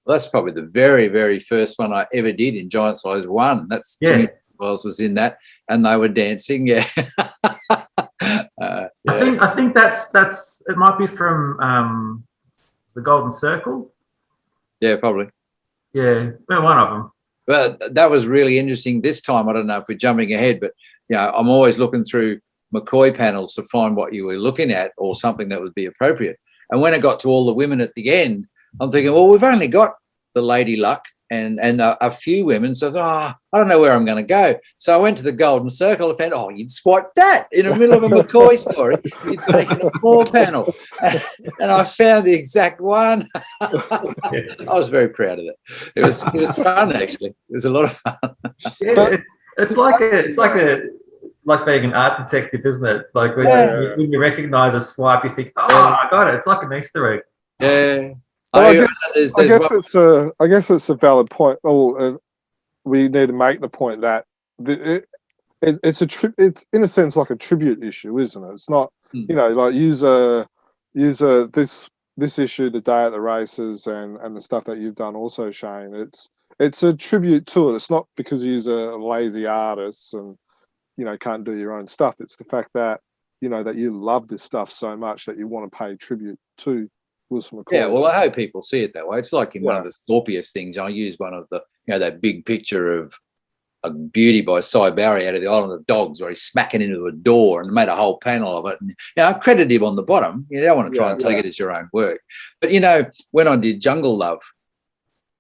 [SPEAKER 5] Well, that's probably the very, very first one I ever did in Giant Size 1. That's Jimmy Wells was in that, and they were dancing. Yeah.
[SPEAKER 4] I think that's it. Might be from the Golden Circle.
[SPEAKER 5] Yeah, probably.
[SPEAKER 4] Yeah, well, one of them.
[SPEAKER 5] Well, that was really interesting this time. I don't know if we're jumping ahead, but I'm always looking through McCoy panels to find what you were looking at or something that would be appropriate. And when it got to all the women at the end, I'm thinking, well, we've only got the Lady Luck and a few women. So I don't know where I'm going to go. So I went to the Golden Circle and found, you'd swipe that in the middle of a McCoy story. You'd taken a 4 panel. And I found the exact one. I was very proud of it. It was fun, actually. It was a lot of fun.
[SPEAKER 4] Yeah, it's like being an art detective, isn't it? Like when you recognise a swipe, you think, I got it. It's like an Easter egg.
[SPEAKER 5] Yeah.
[SPEAKER 1] I guess it's a valid point. We need to make the point that it's in a sense like a tribute issue, isn't it? It's not, like use this issue, The Day at the Races, and the stuff that you've done also, Shane. It's a tribute to it. It's not because you're a lazy artist and can't do your own stuff. It's the fact that that you love this stuff so much that you want to pay tribute to Wilson McCoy.
[SPEAKER 5] Yeah, well, I hope people see it that way. It's like in one of the Scorpius things. I used one of the, that big picture of A Beauty by Cy Barry out of the Island of Dogs, where he's smacking into a door and made a whole panel of it. And I credit him on the bottom. You don't want to try and take it as your own work. But when I did Jungle Love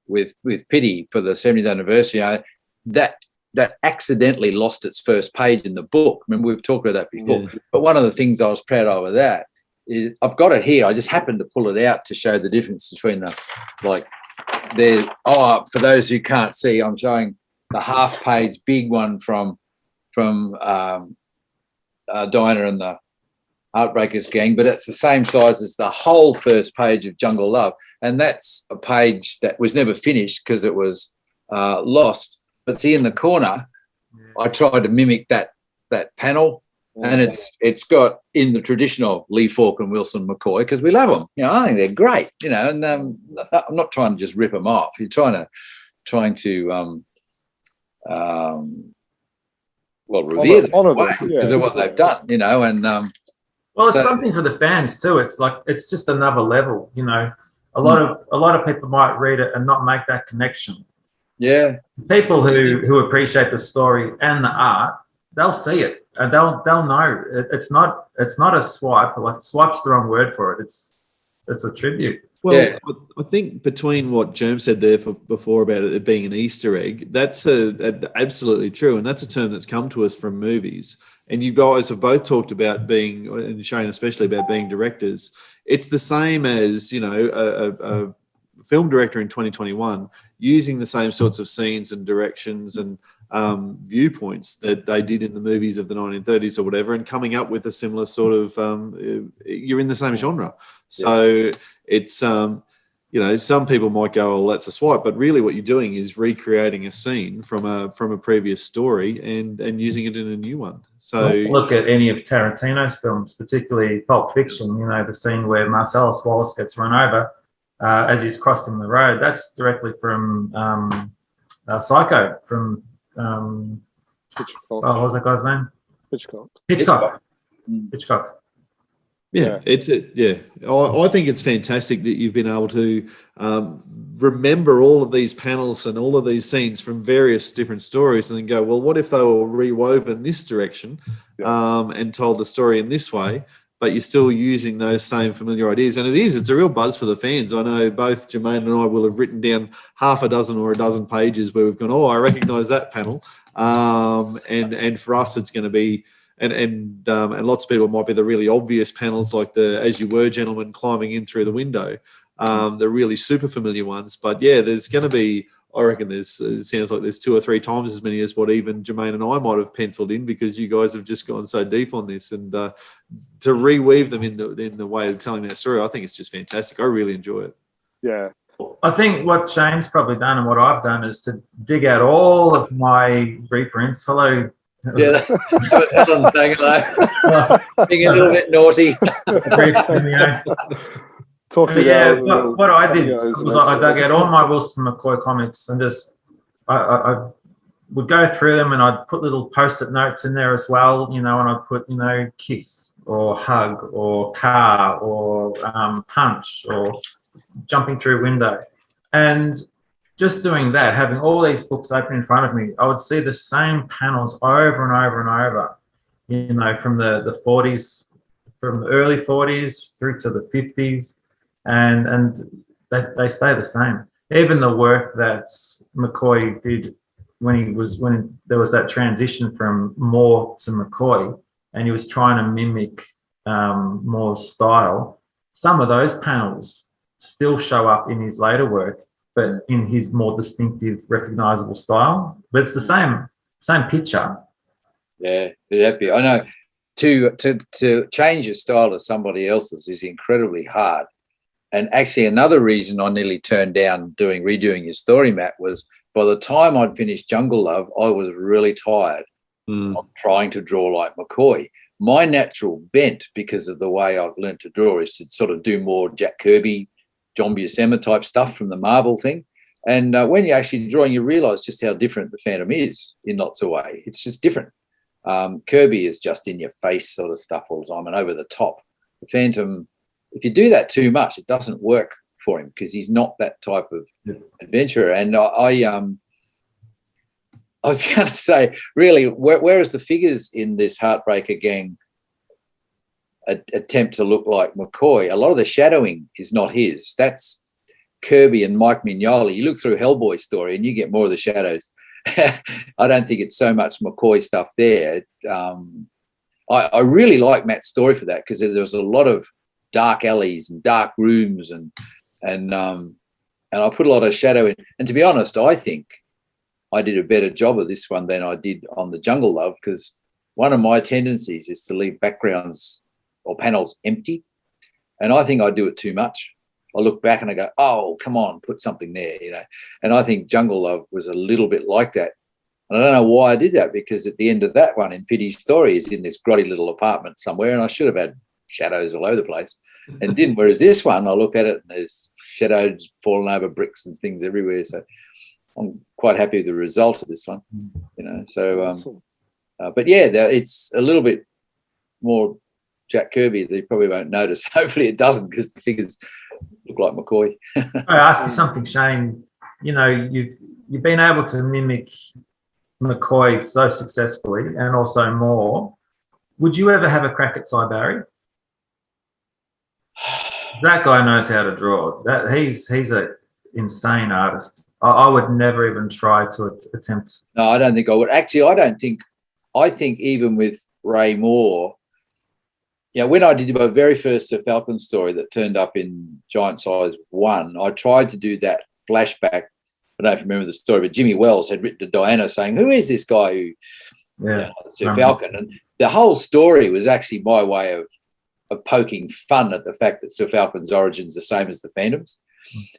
[SPEAKER 5] with Pity for the 70th anniversary, that accidentally lost its first page in the book. I mean, we've talked about that before. Yeah. But one of the things I was proud of with that is I've got it here. I just happened to pull it out to show the difference between for those who can't see, I'm showing the half-page big one from Dinah and the Heartbreakers Gang, but it's the same size as the whole first page of Jungle Love. And that's a page that was never finished because it was lost. But see, in the corner, I tried to mimic that panel, and it's got in the traditional Lee Falk and Wilson McCoy, because we love them. I think they're great. And I'm not trying to just rip them off. You're trying to revere them because of what they've done.
[SPEAKER 4] Well, it's something for the fans too. It's just another level. A lot of people might read it and not make that connection.
[SPEAKER 5] Yeah,
[SPEAKER 4] people who appreciate the story and the art, they'll see it and they'll know it's not a swipe. Like swipe's the wrong word for it. It's a tribute.
[SPEAKER 3] Well, I think between what Germ said there before about it being an Easter egg, that's absolutely true, and that's a term that's come to us from movies. And you guys have both talked about being, and Shane especially, about being directors. It's the same as a film director in 2021 using the same sorts of scenes and directions and viewpoints that they did in the movies of the 1930s or whatever, and coming up with a similar sort of you're in the same genre. So it's some people might go, oh, that's a swipe, but really what you're doing is recreating a scene from a previous story and using it in a new one. So
[SPEAKER 4] look at any of Tarantino's films, particularly Pulp Fiction, the scene where Marcellus Wallace gets run over as he's crossing the road. That's directly from Psycho, from what was that guy's name? Hitchcock.
[SPEAKER 3] Yeah, I think it's fantastic that you've been able to remember all of these panels and all of these scenes from various different stories, and then go, well, what if they were rewoven this direction and told the story in this way? But you're still using those same familiar ideas. And it's a real buzz for the fans. I know both Jermaine and I will have written down half a dozen or a dozen pages where we've gone, I recognise that panel. And for us, it's going to be, and lots of people might be the really obvious panels like the As You Were Gentlemen climbing in through the window, the really super familiar ones. But yeah, there's going to be, I reckon it sounds like there's 2 or 3 times as many as what even Jermaine and I might have penciled in, because you guys have just gone so deep on this, and to reweave them in the way of telling that story, I think it's just fantastic. I really enjoy it.
[SPEAKER 1] Yeah.
[SPEAKER 4] I think what Shane's probably done and what I've done is to dig out all of my reprints. Hello,
[SPEAKER 5] Yeah, that was Helen saying hello. Being a little bit naughty.
[SPEAKER 1] Talking
[SPEAKER 4] Yeah,
[SPEAKER 1] about
[SPEAKER 4] what I did was I dug out all my Wilson McCoy comics and just I would go through them, and I'd put little post-it notes in there as well, and I'd put, kiss or hug or car or punch or jumping through window. And just doing that, having all these books open in front of me, I would see the same panels over and over and over, from the 40s, from the early 40s through to the 50s, and they stay the same. Even the work that McCoy did when there was that transition from Moore to McCoy, and he was trying to mimic Moore's style, some of those panels still show up in his later work, but in his more distinctive, recognizable style. But it's the same picture.
[SPEAKER 5] Yeah, be happy. I know to change your style to somebody else's is incredibly hard. And actually, another reason I nearly turned down redoing your story, Matt, was by the time I'd finished Jungle Love, I was really tired of trying to draw like McCoy. My natural bent, because of the way I've learned to draw, is to sort of do more Jack Kirby, John Buscema type stuff from the Marvel thing. And when you're actually drawing, you realise just how different the Phantom is in lots of ways. It's just different. Kirby is just in your face sort of stuff all the time and over the top. The Phantom, if you do that too much, it doesn't work for him because he's not that type of adventurer. And I was going to say, really, whereas the figures in this Heartbreaker Gang attempt to look like McCoy, a lot of the shadowing is not his. That's Kirby and Mike Mignola. You look through Hellboy story and you get more of the shadows. I don't think it's so much McCoy stuff there. I really like Matt's story for that because there was a lot of dark alleys and dark rooms and I put a lot of shadow in. And to be honest, I think I did a better job of this one than I did on the Jungle Love, because one of my tendencies is to leave backgrounds or panels empty. And I think I do it too much. I look back and I go, oh, come on, put something there, And I think Jungle Love was a little bit like that. And I don't know why I did that, because at the end of that one, in Pity's story, is in this grotty little apartment somewhere, and I should have had shadows all over the place and didn't. Whereas this one, I look at it and there's shadows falling over bricks and things everywhere. So I'm quite happy with the result of this one, So,
[SPEAKER 1] Awesome.
[SPEAKER 5] but yeah, it's a little bit more Jack Kirby. They probably won't notice. Hopefully it doesn't, because the figures look like McCoy.
[SPEAKER 4] I ask you something, Shane. You've been able to mimic McCoy so successfully, and also more. Would you ever have a crack at Cy Barry? That guy knows how to draw. He's an insane artist. I would never even try to attempt.
[SPEAKER 5] No, I don't think I would. Actually, I think even with Ray Moore, when I did my very first Sir Falcon story that turned up in Giant Size 1, I tried to do that flashback. I don't know if you remember the story, but Jimmy Wells had written to Diana saying, who is this guy who, Sir Falcon? And the whole story was actually my way of poking fun at the fact that Sir Falcon's origins are the same as the Phantom's.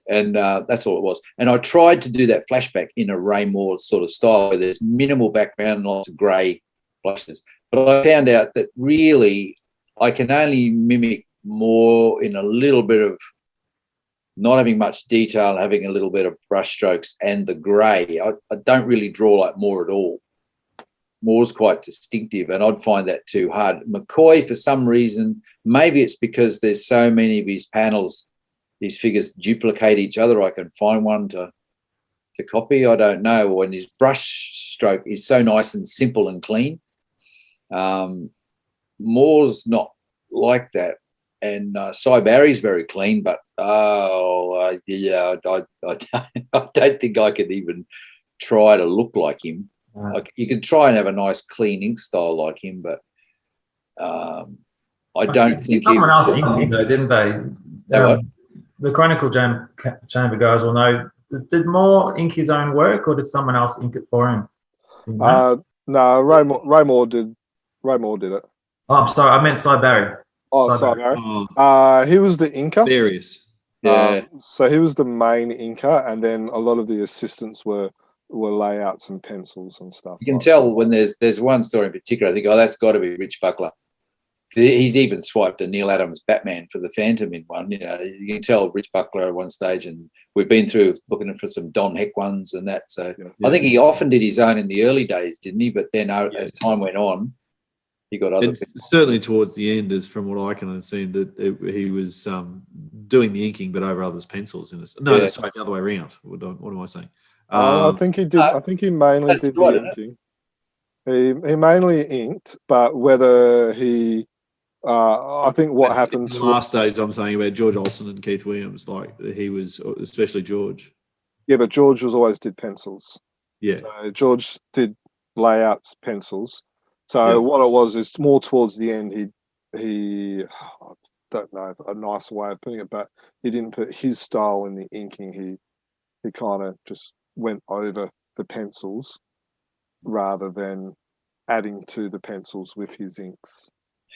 [SPEAKER 5] And that's all it was. And I tried to do that flashback in a Ray Moore sort of style where there's minimal background and lots of grey flushes. But I found out that really I can only mimic Moore in a little bit of not having much detail, having a little bit of brush strokes and the grey. I don't really draw like Moore at all. Moore's quite distinctive, and I'd find that too hard. McCoy, for some reason, maybe it's because there's so many of his panels, these figures duplicate each other. I can find one to copy. I don't know. When his brush stroke is so nice and simple and clean. Moore's not like that. And Cy Barry's very clean, but I don't think I could even try to look like him. You can try and have a nice clean ink style like him, but I don't think
[SPEAKER 4] someone else inked him though, didn't they? The Chronicle Chamber guys will know. Did Moore ink his own work, or did someone else ink it for him?
[SPEAKER 1] No, Ray Moore did. Ray Moore did it.
[SPEAKER 4] Oh, I'm sorry, I meant Cy Barry.
[SPEAKER 1] Oh, Cy Barry. He was the inker.
[SPEAKER 3] Various.
[SPEAKER 5] Yeah.
[SPEAKER 1] So he was the main inker, and then a lot of the assistants were were layouts and pencils and stuff.
[SPEAKER 5] You can
[SPEAKER 1] like
[SPEAKER 5] tell when there's one story in particular, I think, oh, that's got to be Rich Buckler. He's even swiped a Neil Adams Batman for the Phantom in one. You know, you can tell Rich Buckler at one stage, and we've been through looking for some Don Heck ones and that. So I think he often did his own in the early days, didn't he? But then as time went on, he got other.
[SPEAKER 3] Certainly towards the end, as from what I can understand, that he was doing the inking, but over others' pencils. No, sorry, the other way around. What am I saying?
[SPEAKER 1] I think he did. I think he mainly did the inking. He mainly inked, but whether he, I think what happened
[SPEAKER 3] in the last days, I'm saying about George Olsen and Keith Williams, like he was, especially George.
[SPEAKER 1] Yeah, but George always did pencils.
[SPEAKER 3] Yeah,
[SPEAKER 1] so George did layouts, pencils. So what it was is more towards the end. He I don't know a nicer way of putting it, but he didn't put his style in the inking. He kind of just went over the pencils rather than adding to the pencils with his inks.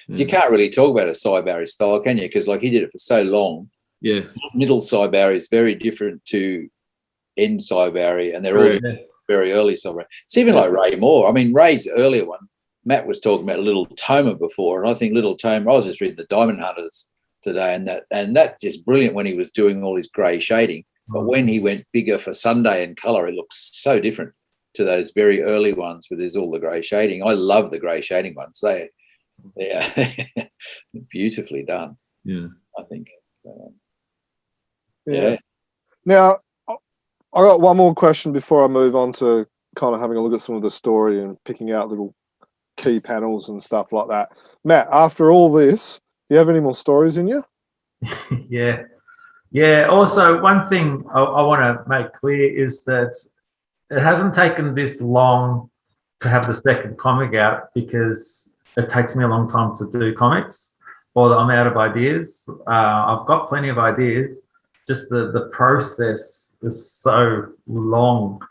[SPEAKER 5] You can't really talk about a Cy Barry style, can you? Because like he did it for so long.
[SPEAKER 3] Yeah.
[SPEAKER 5] Middle Cy Barry is very different to end Cy Barry, and they're all very early Cy Barry. It's even like Ray Moore. I mean, Ray's earlier one, Matt was talking about Little Toma before, and I think Little Toma, I was just reading the Diamond Hunters today, and that's just brilliant when he was doing all his grey shading. But when he went bigger for Sunday and colour, it looks so different to those very early ones where there's all the grey shading. I love the grey shading ones. They are beautifully done.
[SPEAKER 3] Yeah,
[SPEAKER 5] I think. So,
[SPEAKER 1] yeah. Now, I got one more question before I move on to kind of having a look at some of the story and picking out little key panels and stuff like that. Matt, after all this, do you have any more stories in you?
[SPEAKER 4] Yeah. Also, one thing I want to make clear is that it hasn't taken this long to have the second comic out because it takes me a long time to do comics, or that I'm out of ideas. I've got plenty of ideas. Just the process is so long.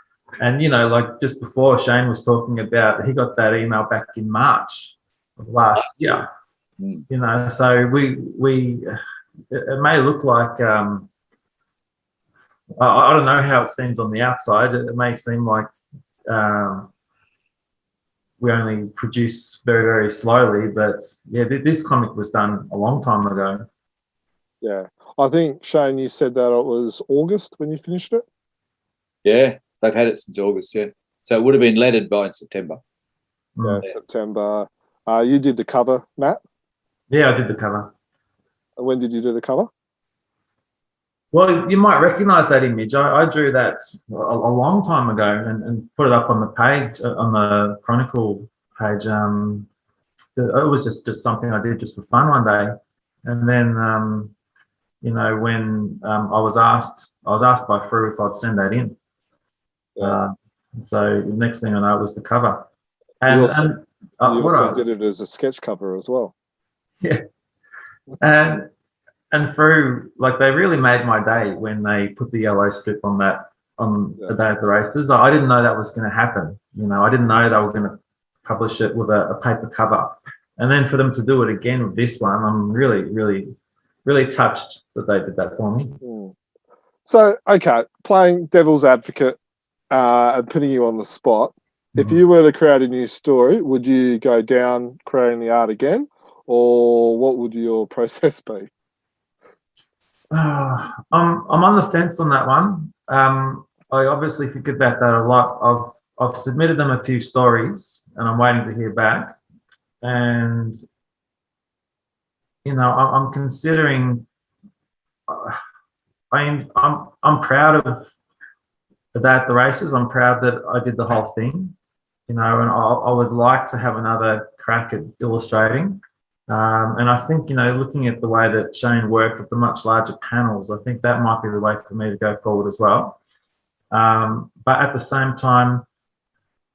[SPEAKER 4] And, you know, like just before Shane was talking about, he got that email back in March of last year. You know, so it may look like, I don't know how it seems on the outside. It may seem like we only produce very, very slowly, but yeah, this comic was done a long time ago.
[SPEAKER 1] Yeah. I think, Shane, you said that it was August when you finished it?
[SPEAKER 5] Yeah, they've had it since August, yeah. So it would have been lettered by September.
[SPEAKER 1] Yeah, September. You did the cover, Matt?
[SPEAKER 4] Yeah, I did the cover.
[SPEAKER 1] When did you do the cover?
[SPEAKER 4] Well, you might recognise that image. I drew that a long time ago and put it up on the page, on the Chronicle page. It was just something I did just for fun one day. And then, you know, when I was asked by Frew if I'd send that in. So the next thing I know was the cover. And
[SPEAKER 1] you also did it as a sketch cover as well.
[SPEAKER 4] Yeah. And Frew, like, they really made my day when they put the yellow strip on the day of the races. I didn't know that was going to happen. You know, I didn't know they were going to publish it with a paper cover. And then for them to do it again with this one, I'm really, really, really touched that they did that for me.
[SPEAKER 1] So, okay, playing devil's advocate and putting you on the spot, if you were to create a new story, would you go down creating the art again, or what would your process be?
[SPEAKER 4] I'm on the fence on that one. I obviously think about that a lot. I've submitted them a few stories, and I'm waiting to hear back. And you know, I'm considering. I'm proud of that at the races. I'm proud that I did the whole thing. You know, and I would like to have another crack at illustrating. And I think, you know, looking at the way that Shane worked with the much larger panels, I think that might be the way for me to go forward as well. But at the same time,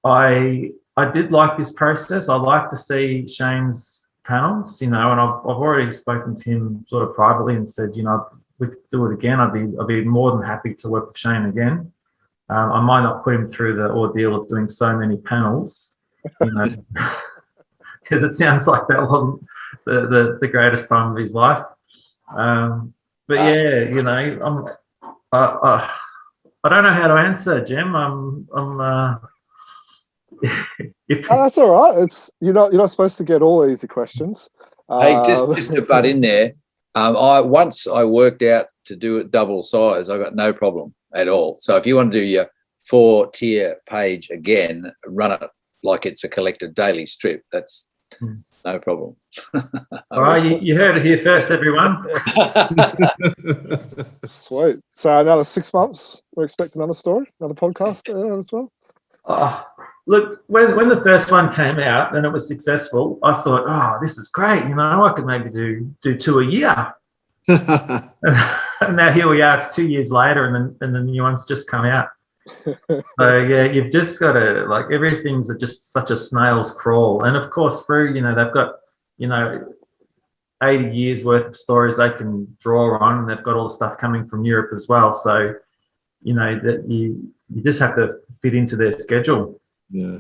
[SPEAKER 4] I did like this process. I like to see Shane's panels, you know, and I've already spoken to him sort of privately and said, you know, we could do it again. I'd be more than happy to work with Shane again. I might not put him through the ordeal of doing so many panels, you know, because it sounds like that wasn't the greatest time of his life. But yeah, you know, I I don't know how to answer, Jim.
[SPEAKER 1] That's all right. It's you're not supposed to get all easy questions.
[SPEAKER 5] Hey, just to butt in there. Once I worked out to do it double size, I got no problem at all. So if you want to do your 4-tier page again, run it like it's a collected daily strip. That's no problem.
[SPEAKER 4] All right, you heard it here first, everyone.
[SPEAKER 1] Sweet. So another 6 months, we're expecting another story, another podcast there as well.
[SPEAKER 4] Look, when the first one came out and it was successful, I thought, oh, this is great. I could maybe do 2 a year. And now here we are. It's 2 years later, and the new one's just come out. So yeah, you've just got to everything's just such a snail's crawl. And of course, Frew, they've got 80 years worth of stories they can draw on, and they've got all the stuff coming from Europe as well. So that you just have to fit into their schedule.
[SPEAKER 3] Yeah.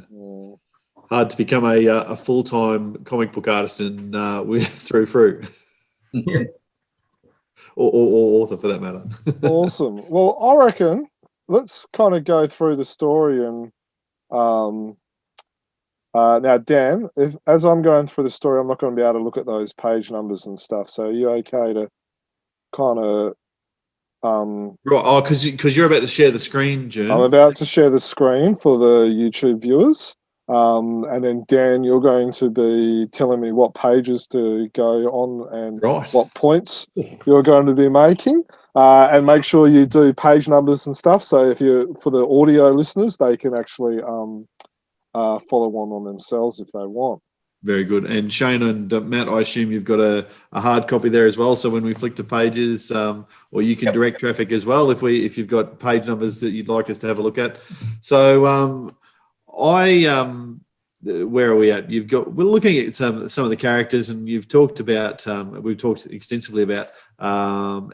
[SPEAKER 3] Hard to become a full-time comic book artist through Frew.
[SPEAKER 4] Yeah.
[SPEAKER 3] or author for that matter.
[SPEAKER 1] Awesome. Well, I reckon let's kind of go through the story and now, Dan, as I'm going through the story, I'm not going to be able to look at those page numbers and stuff. So are you okay to kind of
[SPEAKER 3] right? Because you're about to share the screen, Jim.
[SPEAKER 1] I'm about to share the screen for the YouTube viewers. And then, Dan, you're going to be telling me what pages to go on and what points you're going to be making. And make sure you do page numbers and stuff. So for the audio listeners, they can actually follow on themselves if they want.
[SPEAKER 3] Very good. And Shane and Matt, I assume you've got a hard copy there as well. So when we flick to pages, or you can direct traffic as well if you've got page numbers that you'd like us to have a look at. So where are we at? We're looking at some of the characters, and you've talked about we've talked extensively about how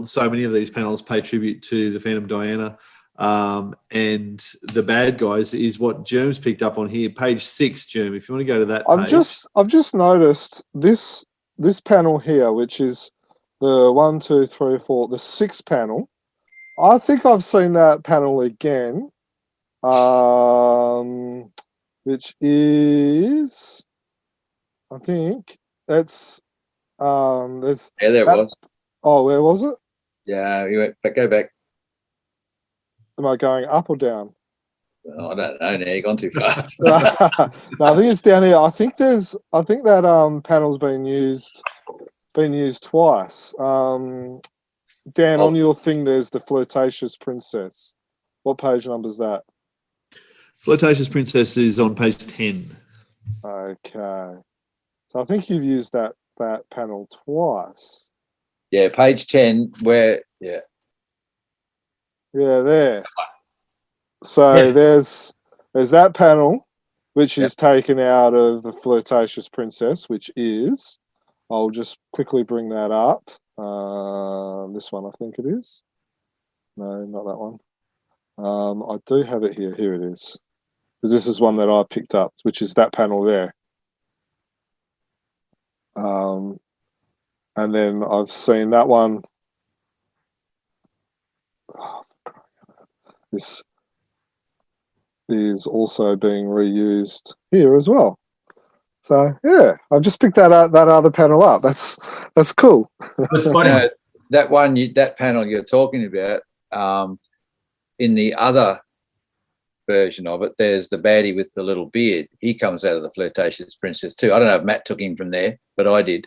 [SPEAKER 3] so many of these panels pay tribute to the Phantom Diana. And the bad guys is what Germ's picked up on here, page 6, Germ. If you want to go to that page.
[SPEAKER 1] I've just noticed this panel here, which is the 1, 2, 3, 4, the 6th panel. I think I've seen that panel again, which is, I think that's there's
[SPEAKER 5] there it was.
[SPEAKER 1] Oh, where was it?
[SPEAKER 5] Yeah, you went back. Go back.
[SPEAKER 1] Am I going up or down?
[SPEAKER 5] Oh, I don't know. Now you've gone too far.
[SPEAKER 1] No, I think it's down here. I think that panel's been used twice. Dan, on your thing, there's the Flirtatious Princess. What page number is that?
[SPEAKER 3] Flirtatious Princess is on page 10.
[SPEAKER 1] Okay. So I think you've used that panel twice.
[SPEAKER 5] Yeah, page 10. Yeah,
[SPEAKER 1] there. So there's that panel, which is taken out of the Flirtatious Princess, which is, I'll just quickly bring that up. This one, I think it is. No, not that one. I do have it here. Here it is. Because this is one that I picked up, which is that panel there. And then I've seen that one. This is also being reused here as well. So yeah, I've just picked that other panel up. That's cool.
[SPEAKER 4] That's funny.
[SPEAKER 5] That panel you're talking about, in the other version of it, there's the baddie with the little beard. He comes out of the Flirtatious Princess too. I don't know if Matt took him from there, but I did.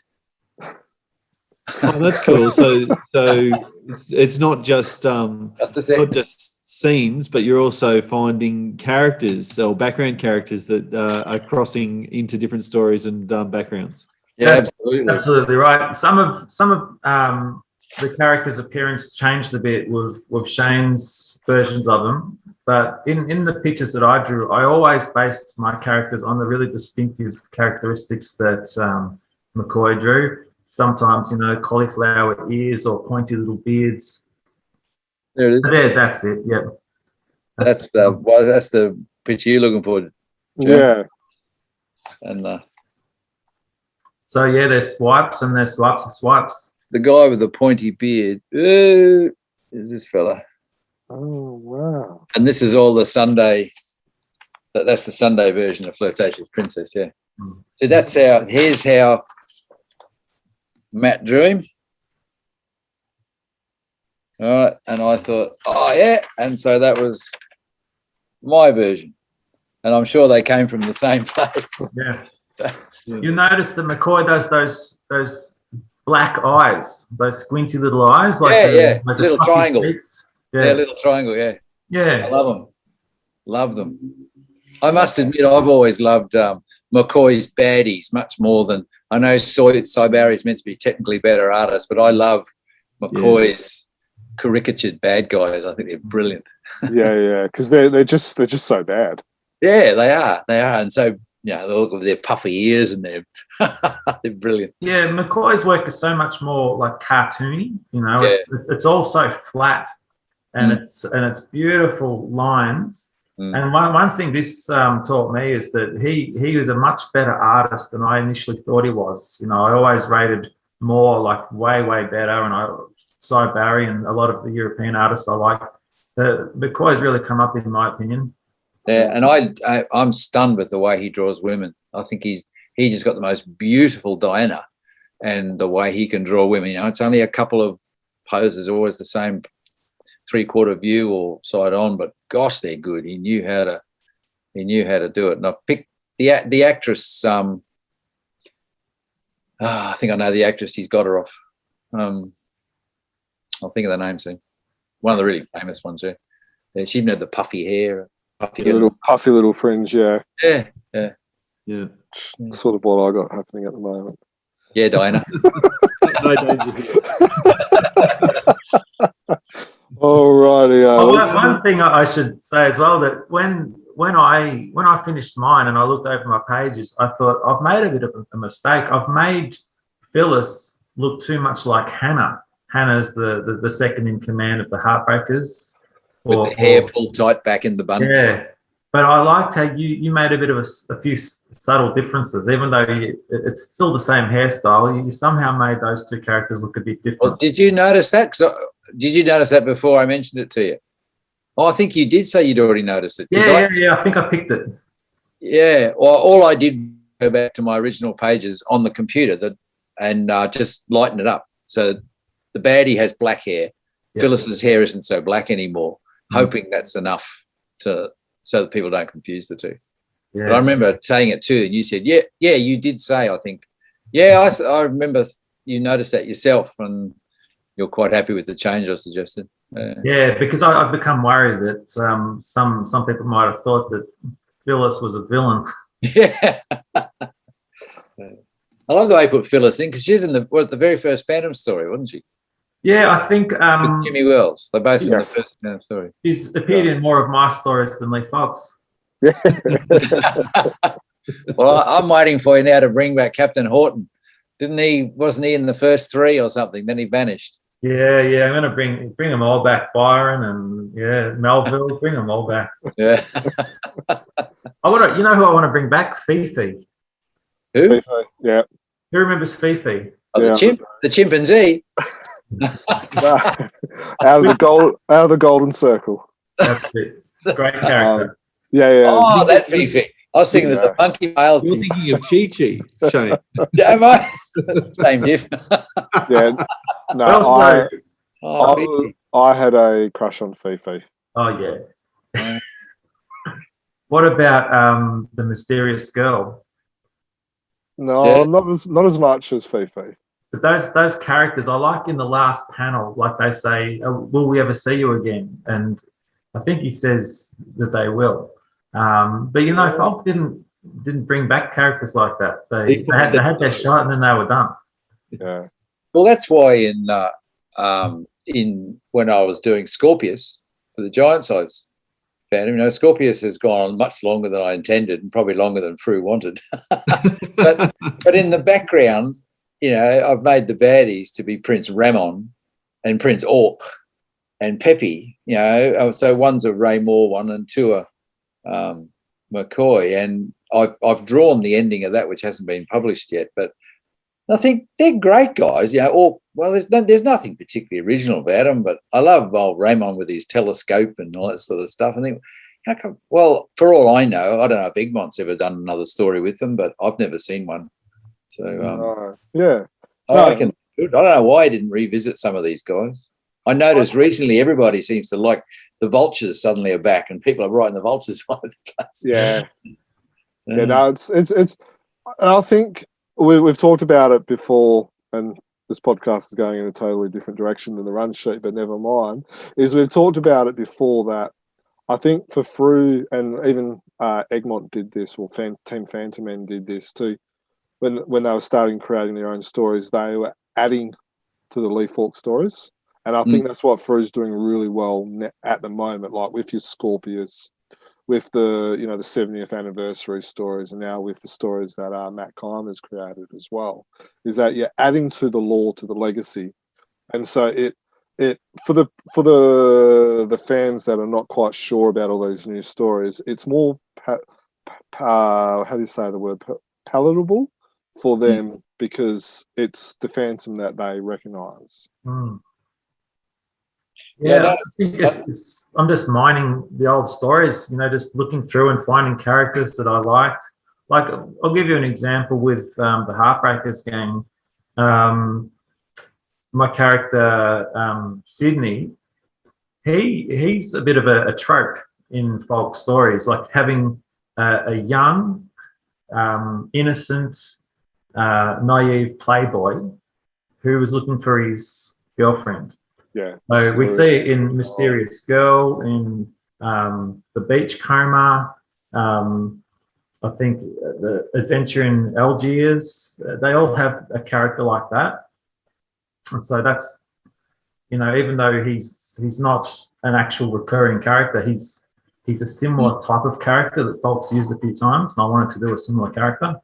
[SPEAKER 3] Oh, that's cool. So it's not just scenes, but you're also finding characters or background characters that are crossing into different stories and backgrounds.
[SPEAKER 5] Yeah,
[SPEAKER 4] absolutely right. Some of the characters' appearance changed a bit with Shane's versions of them, but in the pictures that I drew, I always based my characters on the really distinctive characteristics that McCoy drew. Sometimes, cauliflower ears or pointy little beards.
[SPEAKER 5] There it is.
[SPEAKER 4] There, that's it. Yep.
[SPEAKER 5] That's the picture you're looking for. Jim.
[SPEAKER 1] Yeah.
[SPEAKER 5] And
[SPEAKER 4] so yeah, there's swipes and there's swipes and swipes.
[SPEAKER 5] The guy with the pointy beard is this fella.
[SPEAKER 1] Oh wow!
[SPEAKER 5] And this is all the Sunday. That's the Sunday version of Flirtatious Princess. Yeah. So that's how. Here's how Matt drew him. All right, and I thought, oh yeah, and so that was my version, and I'm sure they came from the same place.
[SPEAKER 4] Yeah. You notice that McCoy does those black eyes, those squinty little eyes, like like
[SPEAKER 5] little triangle.
[SPEAKER 4] Yeah,
[SPEAKER 5] Little triangle. Yeah,
[SPEAKER 4] yeah.
[SPEAKER 5] I love them. I must admit, I've always loved McCoy's baddies much more than I know. Sybari is meant to be technically better artist, but I love McCoy's caricatured bad guys. I think they're brilliant.
[SPEAKER 1] Yeah, because they're just so bad.
[SPEAKER 5] Yeah, they are, and so they look with their puffy ears and they're brilliant.
[SPEAKER 4] Yeah, McCoy's work is so much more like cartoony. It's all so flat, and it's beautiful lines. And one thing this taught me is that he was a much better artist than I initially thought he was. I always rated more like way better, and Cy Barry and a lot of the European artists I like. McCoy's really come up in my opinion.
[SPEAKER 5] Yeah, and I'm stunned with the way he draws women. I think he just got the most beautiful Diana, and the way he can draw women. It's only a couple of poses, always the same 3/4 view or side on, but gosh, they're good. He knew how to do it. And I picked the actress. I think I know the actress. He's got her off. I'll think of the name soon. One of the really famous ones. Yeah, she even had the puffy hair.
[SPEAKER 1] Puffy little fringe. Yeah. Sort of what I got happening at the moment.
[SPEAKER 5] Yeah, Diana.
[SPEAKER 3] No danger here.
[SPEAKER 1] Alrighty.
[SPEAKER 4] One thing I should say as well, that when I finished mine and I looked over my pages, I thought I've made a bit of a mistake. I've made Phyllis look too much like Hannah. Hannah's the second in command of the Heartbreakers.
[SPEAKER 5] With the hair pulled tight back in the bun.
[SPEAKER 4] Yeah. But I liked how you made a bit of a few subtle differences, even though it's still the same hairstyle. You somehow made those two characters look a bit different.
[SPEAKER 5] Well, did you notice that? Did you notice that before I mentioned it to you? Oh, I think you did say you'd already noticed it.
[SPEAKER 4] Yeah. I think I picked it.
[SPEAKER 5] Yeah. Well, all I did go back to my original pages on the computer and just lighten it up. So the baddie has black hair. Yep. Phyllis's hair isn't so black anymore. Hoping that's enough so that people don't confuse the two. Yeah. But I remember saying it too, and you said, yeah, you did say, I think. Yeah, I remember you noticed that yourself, and you're quite happy with the change I suggested.
[SPEAKER 4] Yeah, because I've become worried that some people might have thought that Phyllis was a villain.
[SPEAKER 5] Yeah. I love the way you put Phyllis in, because she's in the very first Phantom story, wasn't she?
[SPEAKER 4] Yeah, I think
[SPEAKER 5] with Jimmy Wells. They're both in the first story.
[SPEAKER 4] She's appeared in more of my stories than Lee Falk's.
[SPEAKER 1] Yeah.
[SPEAKER 5] Well, I'm waiting for you now to bring back Captain Horton. Wasn't he in the first 3 or something? Then he vanished.
[SPEAKER 4] Yeah. I'm going to bring them all back. Byron and Melville, bring them all back.
[SPEAKER 5] Yeah.
[SPEAKER 4] You know who I want to bring back? Fifi.
[SPEAKER 5] Who?
[SPEAKER 1] Fifi, yeah.
[SPEAKER 4] Who remembers Fifi?
[SPEAKER 5] Oh, the chimpanzee.
[SPEAKER 1] out of the golden circle.
[SPEAKER 4] That's it. Great character.
[SPEAKER 1] Yeah.
[SPEAKER 5] Oh, that Fifi. I was thinking of the monkey male.
[SPEAKER 3] You're thinking of Chi-Chi, Shane.
[SPEAKER 5] Yeah, am I? Same diff.
[SPEAKER 1] Yeah. No, I had a crush on Fifi.
[SPEAKER 4] Oh yeah. What about the mysterious girl?
[SPEAKER 1] No, not as much as Fifi.
[SPEAKER 4] But those characters, I like in the last panel, like they say, will we ever see you again? And I think he says that they will. But Falk didn't bring back characters like that. They had their shot and then they were done.
[SPEAKER 1] Yeah.
[SPEAKER 5] Well, that's why in when I was doing Scorpius for the Giant Size Phantom, Scorpius has gone on much longer than I intended and probably longer than Frew wanted. but in the background, I've made the baddies to be Prince Ramon and Prince Orc and Peppy, so one's a Ray Moore one and two are McCoy, and I've drawn the ending of that, which hasn't been published yet, but I think they're great guys, there's nothing particularly original about them, but I love old Raymond with his telescope and all that sort of stuff. I think, how come? Well, for all I know, I don't know if Egmont's ever done another story with them, but I've never seen one. So
[SPEAKER 1] yeah,
[SPEAKER 5] I reckon. I don't know why I didn't revisit some of these guys. I noticed recently everybody seems to like the Vultures suddenly are back, and people are writing the Vultures all over the place.
[SPEAKER 1] Yeah. Yeah, no, it's. I think we've talked about it before, and this podcast is going in a totally different direction than the run sheet, but never mind. Is we've talked about it before that I think for Frew and even Egmont did this, or Team Phantom Men did this too. When they were starting creating their own stories, they were adding to the Lee Falk stories, and I think that's what Frew's doing really well at the moment. Like with your Scorpius, with the the 70th anniversary stories, and now with the stories that Matt Kyme has created as well, is that you're adding to the lore, to the legacy, and so it for the fans that are not quite sure about all these new stories, it's more how do you say the word, palatable for them, because it's the Phantom that they recognise.
[SPEAKER 4] Yeah, I think I'm just mining the old stories, just looking through and finding characters that I liked. Like, I'll give you an example with the Heartbreakers Gang. My character, Sydney, he's a bit of a trope in folk stories, like having a young, innocent, naive playboy who was looking for his girlfriend.
[SPEAKER 1] Yeah.
[SPEAKER 4] So we see it in Mysterious Girl, in The Beachcomber, I think the Adventure in Algiers. They all have a character like that. And so that's, even though he's not an actual recurring character, he's a similar type of character that folks used a few times, and I wanted to do a similar character.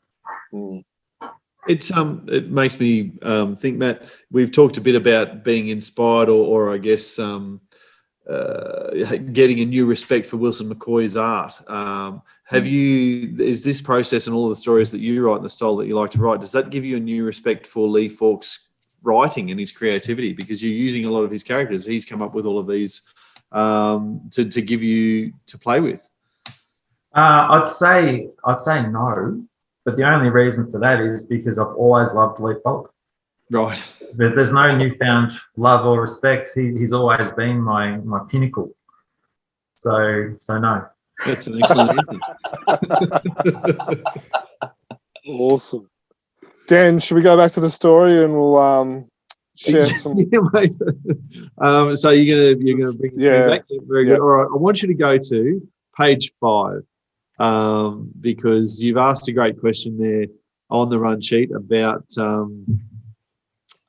[SPEAKER 3] It makes me think, Matt, we've talked a bit about being inspired or I guess getting a new respect for Wilson McCoy's art. Is this process and all the stories that you write and the style that you like to write, does that give you a new respect for Lee Falk's writing and his creativity? Because you're using a lot of his characters. He's come up with all of these to give you to play with.
[SPEAKER 4] I'd say no. But the only reason for that is because I've always loved Lee Falk.
[SPEAKER 3] Right.
[SPEAKER 4] There's no newfound love or respect. He's always been my pinnacle. So no.
[SPEAKER 3] That's an excellent answer.
[SPEAKER 1] Awesome. Dan, should we go back to the story and we'll share some?
[SPEAKER 3] Yeah, mate. So you're gonna bring it back. Very good. All right. I want you to go to page 5. Because you've asked a great question there on the run sheet about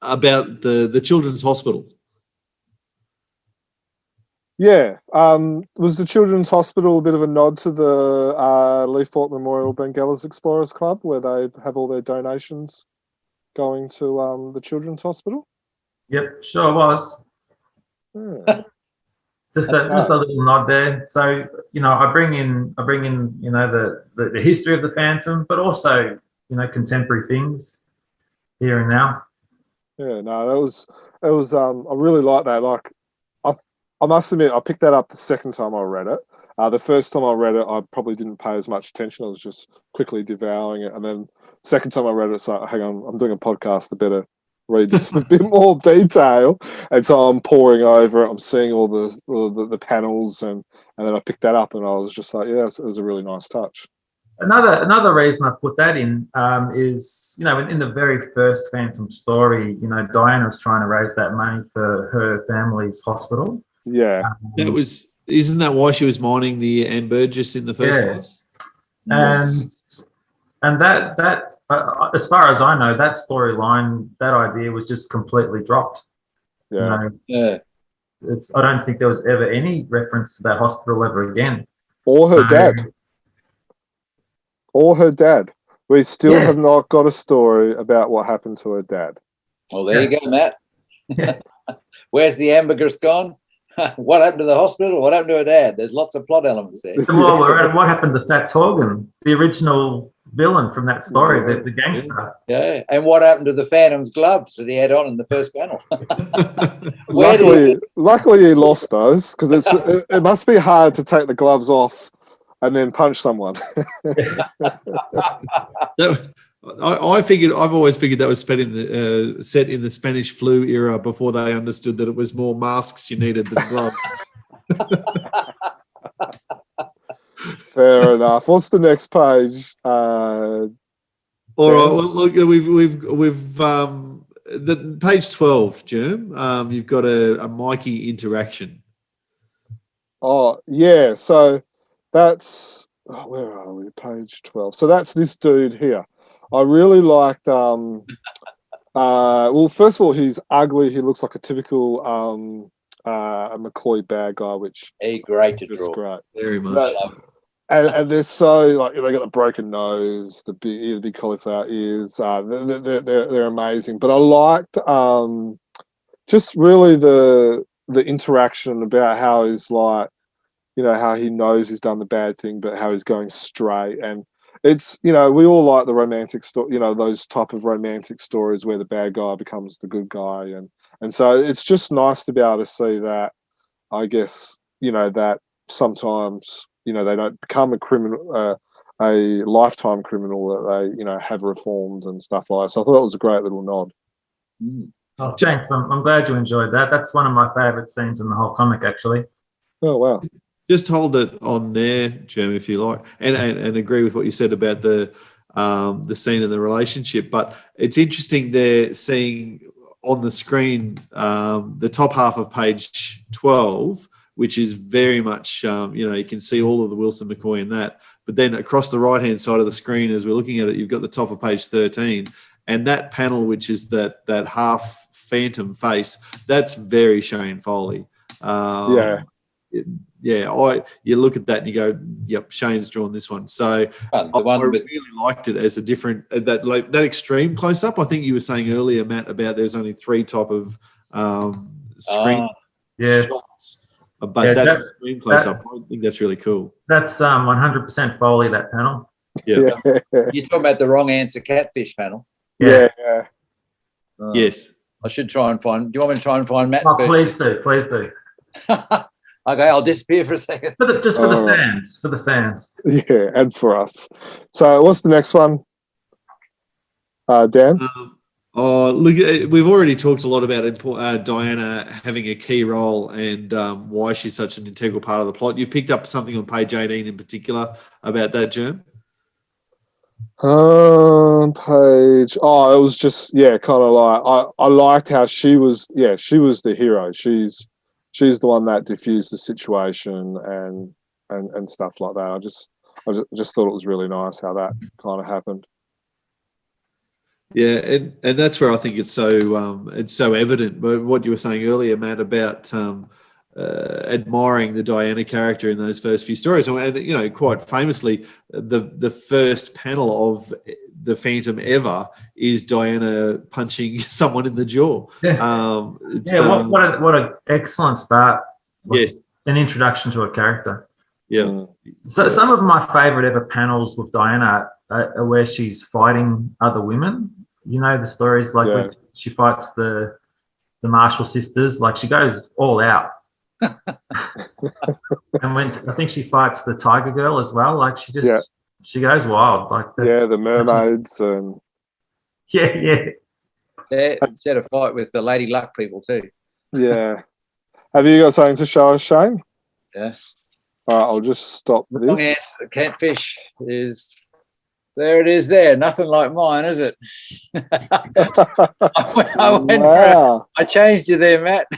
[SPEAKER 3] the Children's Hospital.
[SPEAKER 1] Yeah. Was the Children's Hospital a bit of a nod to the Lee Falk Memorial Bengalas Explorers Club, where they have all their donations going to the Children's Hospital?
[SPEAKER 4] Yep, sure was.
[SPEAKER 1] Yeah.
[SPEAKER 4] Just a little nod there. So, I bring in, the history of the Phantom, but also, contemporary things here and now.
[SPEAKER 1] Yeah, no, that was I really like that. Like, I must admit, I picked that up the second time I read it. The first time I read it, I probably didn't pay as much attention. I was just quickly devouring it. And then second time I read it, it's like, hang on, I'm doing a podcast, I better read this in a bit more detail, and so I'm poring over it. I'm seeing all the panels, and then I picked that up, and I was just like, yeah, it was a really nice touch.
[SPEAKER 4] Another reason I put that in is, in the very first Phantom story, Diana's trying to raise that money for her family's hospital.
[SPEAKER 1] Yeah,
[SPEAKER 3] isn't that why she was mining the Anne Burgess in the first place?
[SPEAKER 4] And that. As far as I know, that storyline, that idea was just completely dropped.
[SPEAKER 1] Yeah.
[SPEAKER 4] I don't think there was ever any reference to that hospital ever again.
[SPEAKER 1] Or her dad. We still have not got a story about what happened to her dad.
[SPEAKER 5] Well, there you go, Matt. Where's the hamburgers gone? What happened to the hospital? What happened to her dad? There's lots of plot elements there.
[SPEAKER 4] Well, what happened to Fats Horgan, the original villain from that story, the gangster.
[SPEAKER 5] Yeah. And what happened to the Phantom's gloves that he had on in the first panel?
[SPEAKER 1] Luckily, he lost those because it must be hard to take the gloves off and then punch someone.
[SPEAKER 3] I've always figured that was set in the Spanish flu era before they understood that it was more masks you needed than gloves.
[SPEAKER 1] Fair enough. What's the next page?
[SPEAKER 3] All right. Well, look, we've the page 12, Germ. You've got a Mikey interaction.
[SPEAKER 1] Oh yeah. So that's where are we? Page 12. So that's this dude here. I really liked. Well, first of all, he's ugly. He looks like a typical a McCoy bad guy, which
[SPEAKER 5] great to draw.
[SPEAKER 1] Great.
[SPEAKER 3] Very much.
[SPEAKER 1] And they're so like they got the broken nose, the big cauliflower ears. They're amazing. But I liked just really the interaction about how he's like, how he knows he's done the bad thing, but how he's going straight. And it's we all like the romantic story, those type of romantic stories where the bad guy becomes the good guy, and so it's just nice to be able to see that. I guess that sometimes. They don't become a criminal, a lifetime criminal, that they, have reformed and stuff like that. So I thought it was a great little nod.
[SPEAKER 4] Oh, thanks. I'm glad you enjoyed that. That's one of my favourite scenes in the whole comic, actually.
[SPEAKER 1] Oh, wow.
[SPEAKER 3] Just hold it on there, Jim, if you like, and agree with what you said about the scene and the relationship. But it's interesting there seeing on the screen the top half of page 12, which is very much, you can see all of the Wilson McCoy in that. But then across the right-hand side of the screen, as we're looking at it, you've got the top of page 13. And that panel, which is that half phantom face, that's very Shane Foley. You look at that and you go, yep, Shane's drawn this one. So I really liked it as a different, that extreme close-up. I think you were saying earlier, Matt, about there's only 3 type of screen shots. But that screen close-up, I think that's really cool.
[SPEAKER 4] That's 100% Foley, that panel.
[SPEAKER 3] Yeah.
[SPEAKER 5] You're talking about the wrong answer catfish panel.
[SPEAKER 1] Yeah.
[SPEAKER 3] Yes.
[SPEAKER 5] I should try and find. Do you want me to try and find Matt's?
[SPEAKER 4] Oh, please do.
[SPEAKER 5] Okay, I'll disappear for a second.
[SPEAKER 4] For the fans.
[SPEAKER 1] Yeah, and for us. So what's the next one, Dan?
[SPEAKER 3] Look, we've already talked a lot about Diana having a key role and why she's such an integral part of the plot. You've picked up something on page 18 in particular about that, Germ?
[SPEAKER 1] It was just, kind of like, I liked how she was the hero. She's the one that diffused the situation and stuff like that. I just thought it was really nice how that kind of happened.
[SPEAKER 3] Yeah, and that's where I think it's so evident. But what you were saying earlier, Matt, about admiring the Diana character in those first few stories, and quite famously, the first panel of the Phantom ever is Diana punching someone in the jaw.
[SPEAKER 4] What an excellent start.
[SPEAKER 3] Yes,
[SPEAKER 4] an introduction to a character.
[SPEAKER 3] Yeah.
[SPEAKER 4] So some of my favourite ever panels with Diana are where she's fighting other women. The stories when she fights the Marshall sisters, like she goes all out. And when I think she fights the Tiger Girl as well, like she goes wild. Like
[SPEAKER 1] the mermaids and
[SPEAKER 5] she had a fight with the Lady Luck people too.
[SPEAKER 1] Yeah. Have you got something to show us, Shane?
[SPEAKER 5] Yeah.
[SPEAKER 1] All right, I'll just stop
[SPEAKER 5] The
[SPEAKER 1] this.
[SPEAKER 5] wrong answer, the catfish is there. It is there. Nothing like mine, is it? I changed you there, Matt.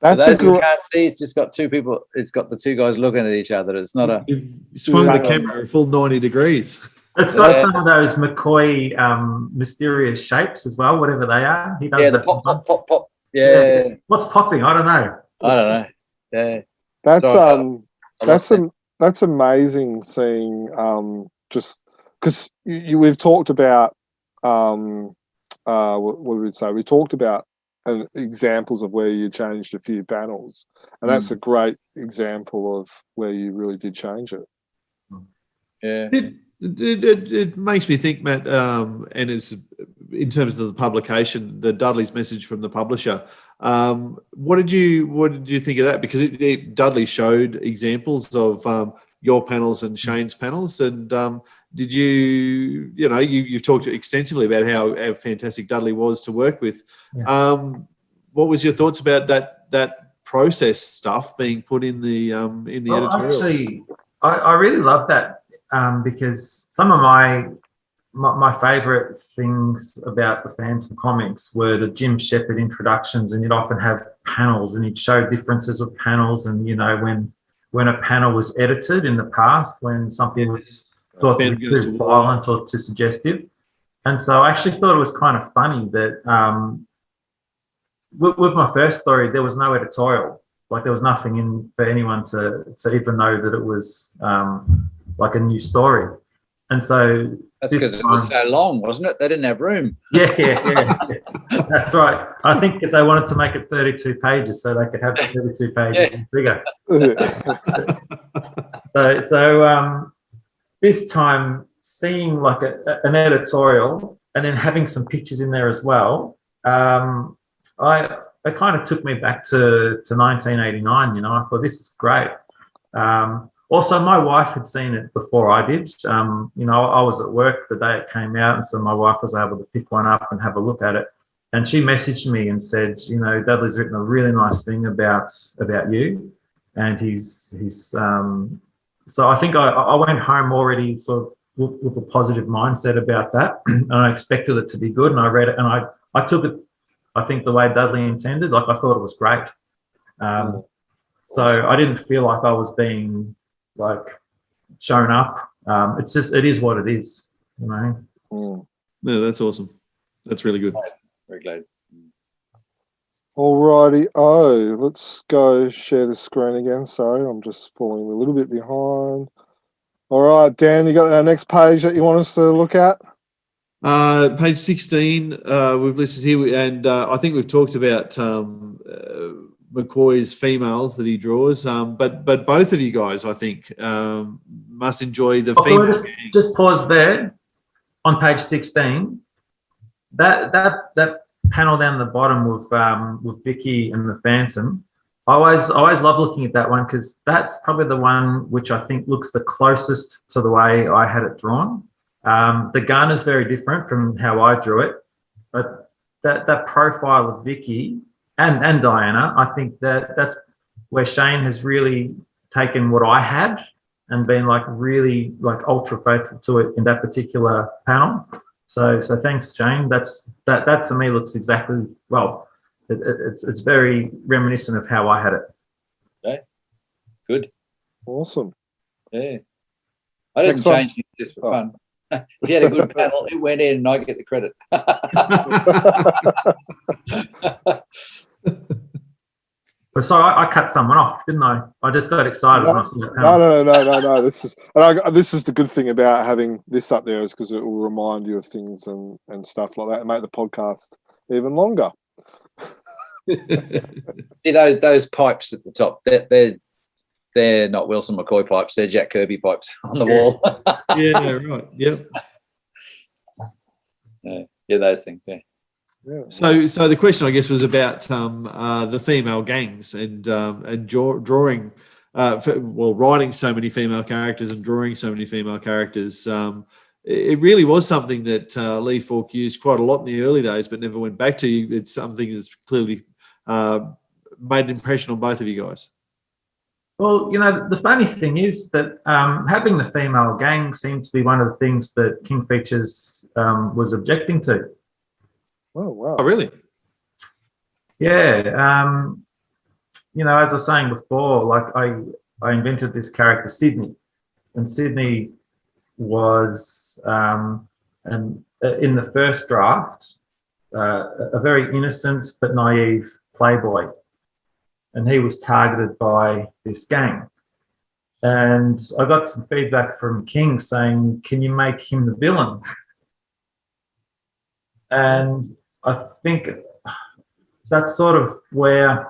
[SPEAKER 1] That's
[SPEAKER 5] For those who can't see, it's just got 2 people. It's got the 2 guys looking at each other. It's not a.
[SPEAKER 3] You've swung the camera a full 90 degrees.
[SPEAKER 4] It's got some of those McCoy mysterious shapes as well, whatever they are. He does
[SPEAKER 5] the pop. Yeah.
[SPEAKER 4] What's popping? I don't know.
[SPEAKER 5] Yeah.
[SPEAKER 1] That's amazing seeing just because we've talked about what would we say? We talked about examples of where you changed a few panels, and that's a great example of where you really did change it.
[SPEAKER 5] Yeah.
[SPEAKER 3] It makes me think, Matt, and it's in terms of the publication, the Dudley's message from the publisher. What did you think of that? Because Dudley showed examples of your panels and Shane's panels, and did you've talked extensively about how fantastic Dudley was to work with. Yeah. What was your thoughts about that process stuff being put in the editorial?
[SPEAKER 4] Actually, I really love that. Because some of my favourite things about the Phantom comics were the Jim Shepard introductions, and you'd often have panels, and he'd show differences of panels, and when a panel was edited in the past, when something was thought to be too violent or too suggestive, and so I actually thought it was kind of funny that with my first story there was no editorial, like there was nothing in for anyone to even know that it was. Like a new story, and so
[SPEAKER 5] that's because it was so long, wasn't it? They didn't have room.
[SPEAKER 4] Yeah. That's right. I think because they wanted to make it 32 pages, so they could have 32 pages bigger. So this time, seeing like an editorial and then having some pictures in there as well, it kind of took me back to 1989. I thought this is great. Also, my wife had seen it before I did. I was at work the day it came out, and so my wife was able to pick one up and have a look at it. And she messaged me and said, Dudley's written a really nice thing about you, and he's. So I think I went home already sort of with a positive mindset about that, and I expected it to be good. And I read it, and I took it, I think, the way Dudley intended. Like I thought it was great. So I didn't feel like I was being like shown up. It's just, it is what it is,
[SPEAKER 3] Yeah, that's awesome. That's really good.
[SPEAKER 5] Very glad.
[SPEAKER 1] Alrighty. Let's go share the screen again. Sorry, I'm just falling a little bit behind. All right, Dan, you got our next page that you want us to look at?
[SPEAKER 3] Page 16, we've listed here, and I think we've talked about McCoy's females that he draws, but both of you guys, I think, must enjoy the female.
[SPEAKER 4] Just pause there on page 16. That panel down the bottom with Vicky and the Phantom. I always love looking at that one because that's probably the one which I think looks the closest to the way I had it drawn. The gun is very different from how I drew it, but that profile of Vicky and Diana, I think that's where Shane has really taken what I had and been like really like ultra faithful to it in that particular panel. So thanks, Shane. That to me looks exactly, well, it's very reminiscent of how I had it.
[SPEAKER 5] Okay, good,
[SPEAKER 1] awesome.
[SPEAKER 5] Yeah, I didn't change it just for fun. If you had a good panel, it went in, and I get the credit.
[SPEAKER 4] But sorry, I cut someone off, didn't I? I just got excited when I saw that panel.
[SPEAKER 1] No. This is the good thing about having this up there, is because it will remind you of things and stuff like that, and make the podcast even longer.
[SPEAKER 5] See those pipes at the top? They're not Wilson McCoy pipes. They're Jack Kirby pipes on the wall.
[SPEAKER 3] Yeah, right. Yep.
[SPEAKER 5] Yeah, those things. Yeah.
[SPEAKER 1] Yeah.
[SPEAKER 3] So the question, I guess, was about the female gangs and drawing, writing so many female characters and drawing so many female characters. It really was something that Lee Falk used quite a lot in the early days, but never went back to. It's something that's clearly made an impression on both of you guys.
[SPEAKER 4] Well, the funny thing is that having the female gang seemed to be one of the things that King Features was objecting to.
[SPEAKER 1] Oh, wow.
[SPEAKER 3] Oh, really?
[SPEAKER 4] Yeah. As I was saying before, like I invented this character, Sydney. And Sydney was, in the first draft, a very innocent but naive playboy. And he was targeted by this gang. And I got some feedback from King saying, can you make him the villain? And I think that's sort of where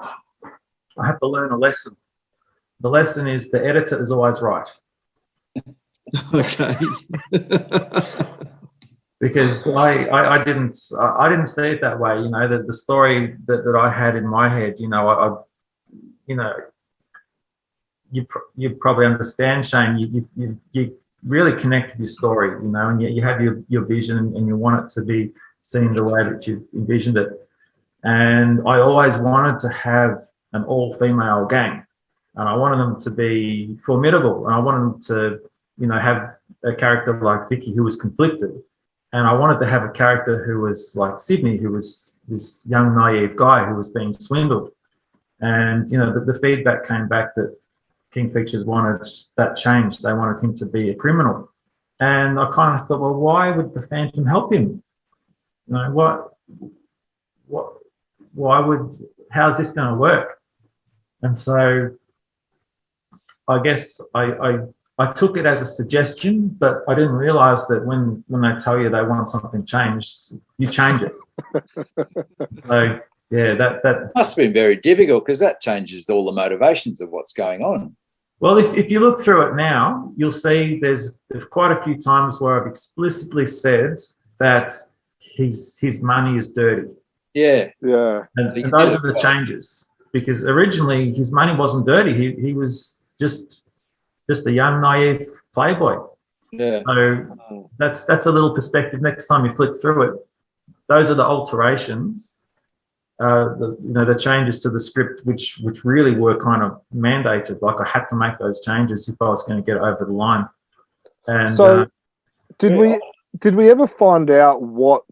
[SPEAKER 4] I had to learn a lesson. The lesson is the editor is always right.
[SPEAKER 3] Okay.
[SPEAKER 4] Because I didn't see it that way. You know, the story that I had in my head, you know, you probably understand, Shane. You really connect with your story, you know, and you have your vision and you want it to be seen the way that you've envisioned it. And I always wanted to have an all-female gang, and I wanted them to be formidable, and I wanted them to, you know, have a character like Vicky who was conflicted, and I wanted to have a character who was like Sydney, who was this young naive guy who was being swindled. And you know, the feedback came back that King Features wanted that changed. They wanted him to be a criminal, and I kind of thought, well, why would the Phantom help him? You know, how's this going to work? And so I guess I took it as a suggestion, but I didn't realize that when they tell you they want something changed, you change it. So yeah, that
[SPEAKER 5] must have been very difficult, because that changes all the motivations of what's going on.
[SPEAKER 4] Well, if you look through it now, you'll see there's quite a few times where I've explicitly said that his money is dirty.
[SPEAKER 5] Yeah.
[SPEAKER 4] And those are the changes, because originally his money wasn't dirty. He was just a young naive playboy.
[SPEAKER 5] Yeah.
[SPEAKER 4] So that's a little perspective. Next time you flick through it, those are the alterations. The changes to the script, which really were kind of mandated. Like I had to make those changes if I was going to get over the line. And
[SPEAKER 1] so, did we ever find out what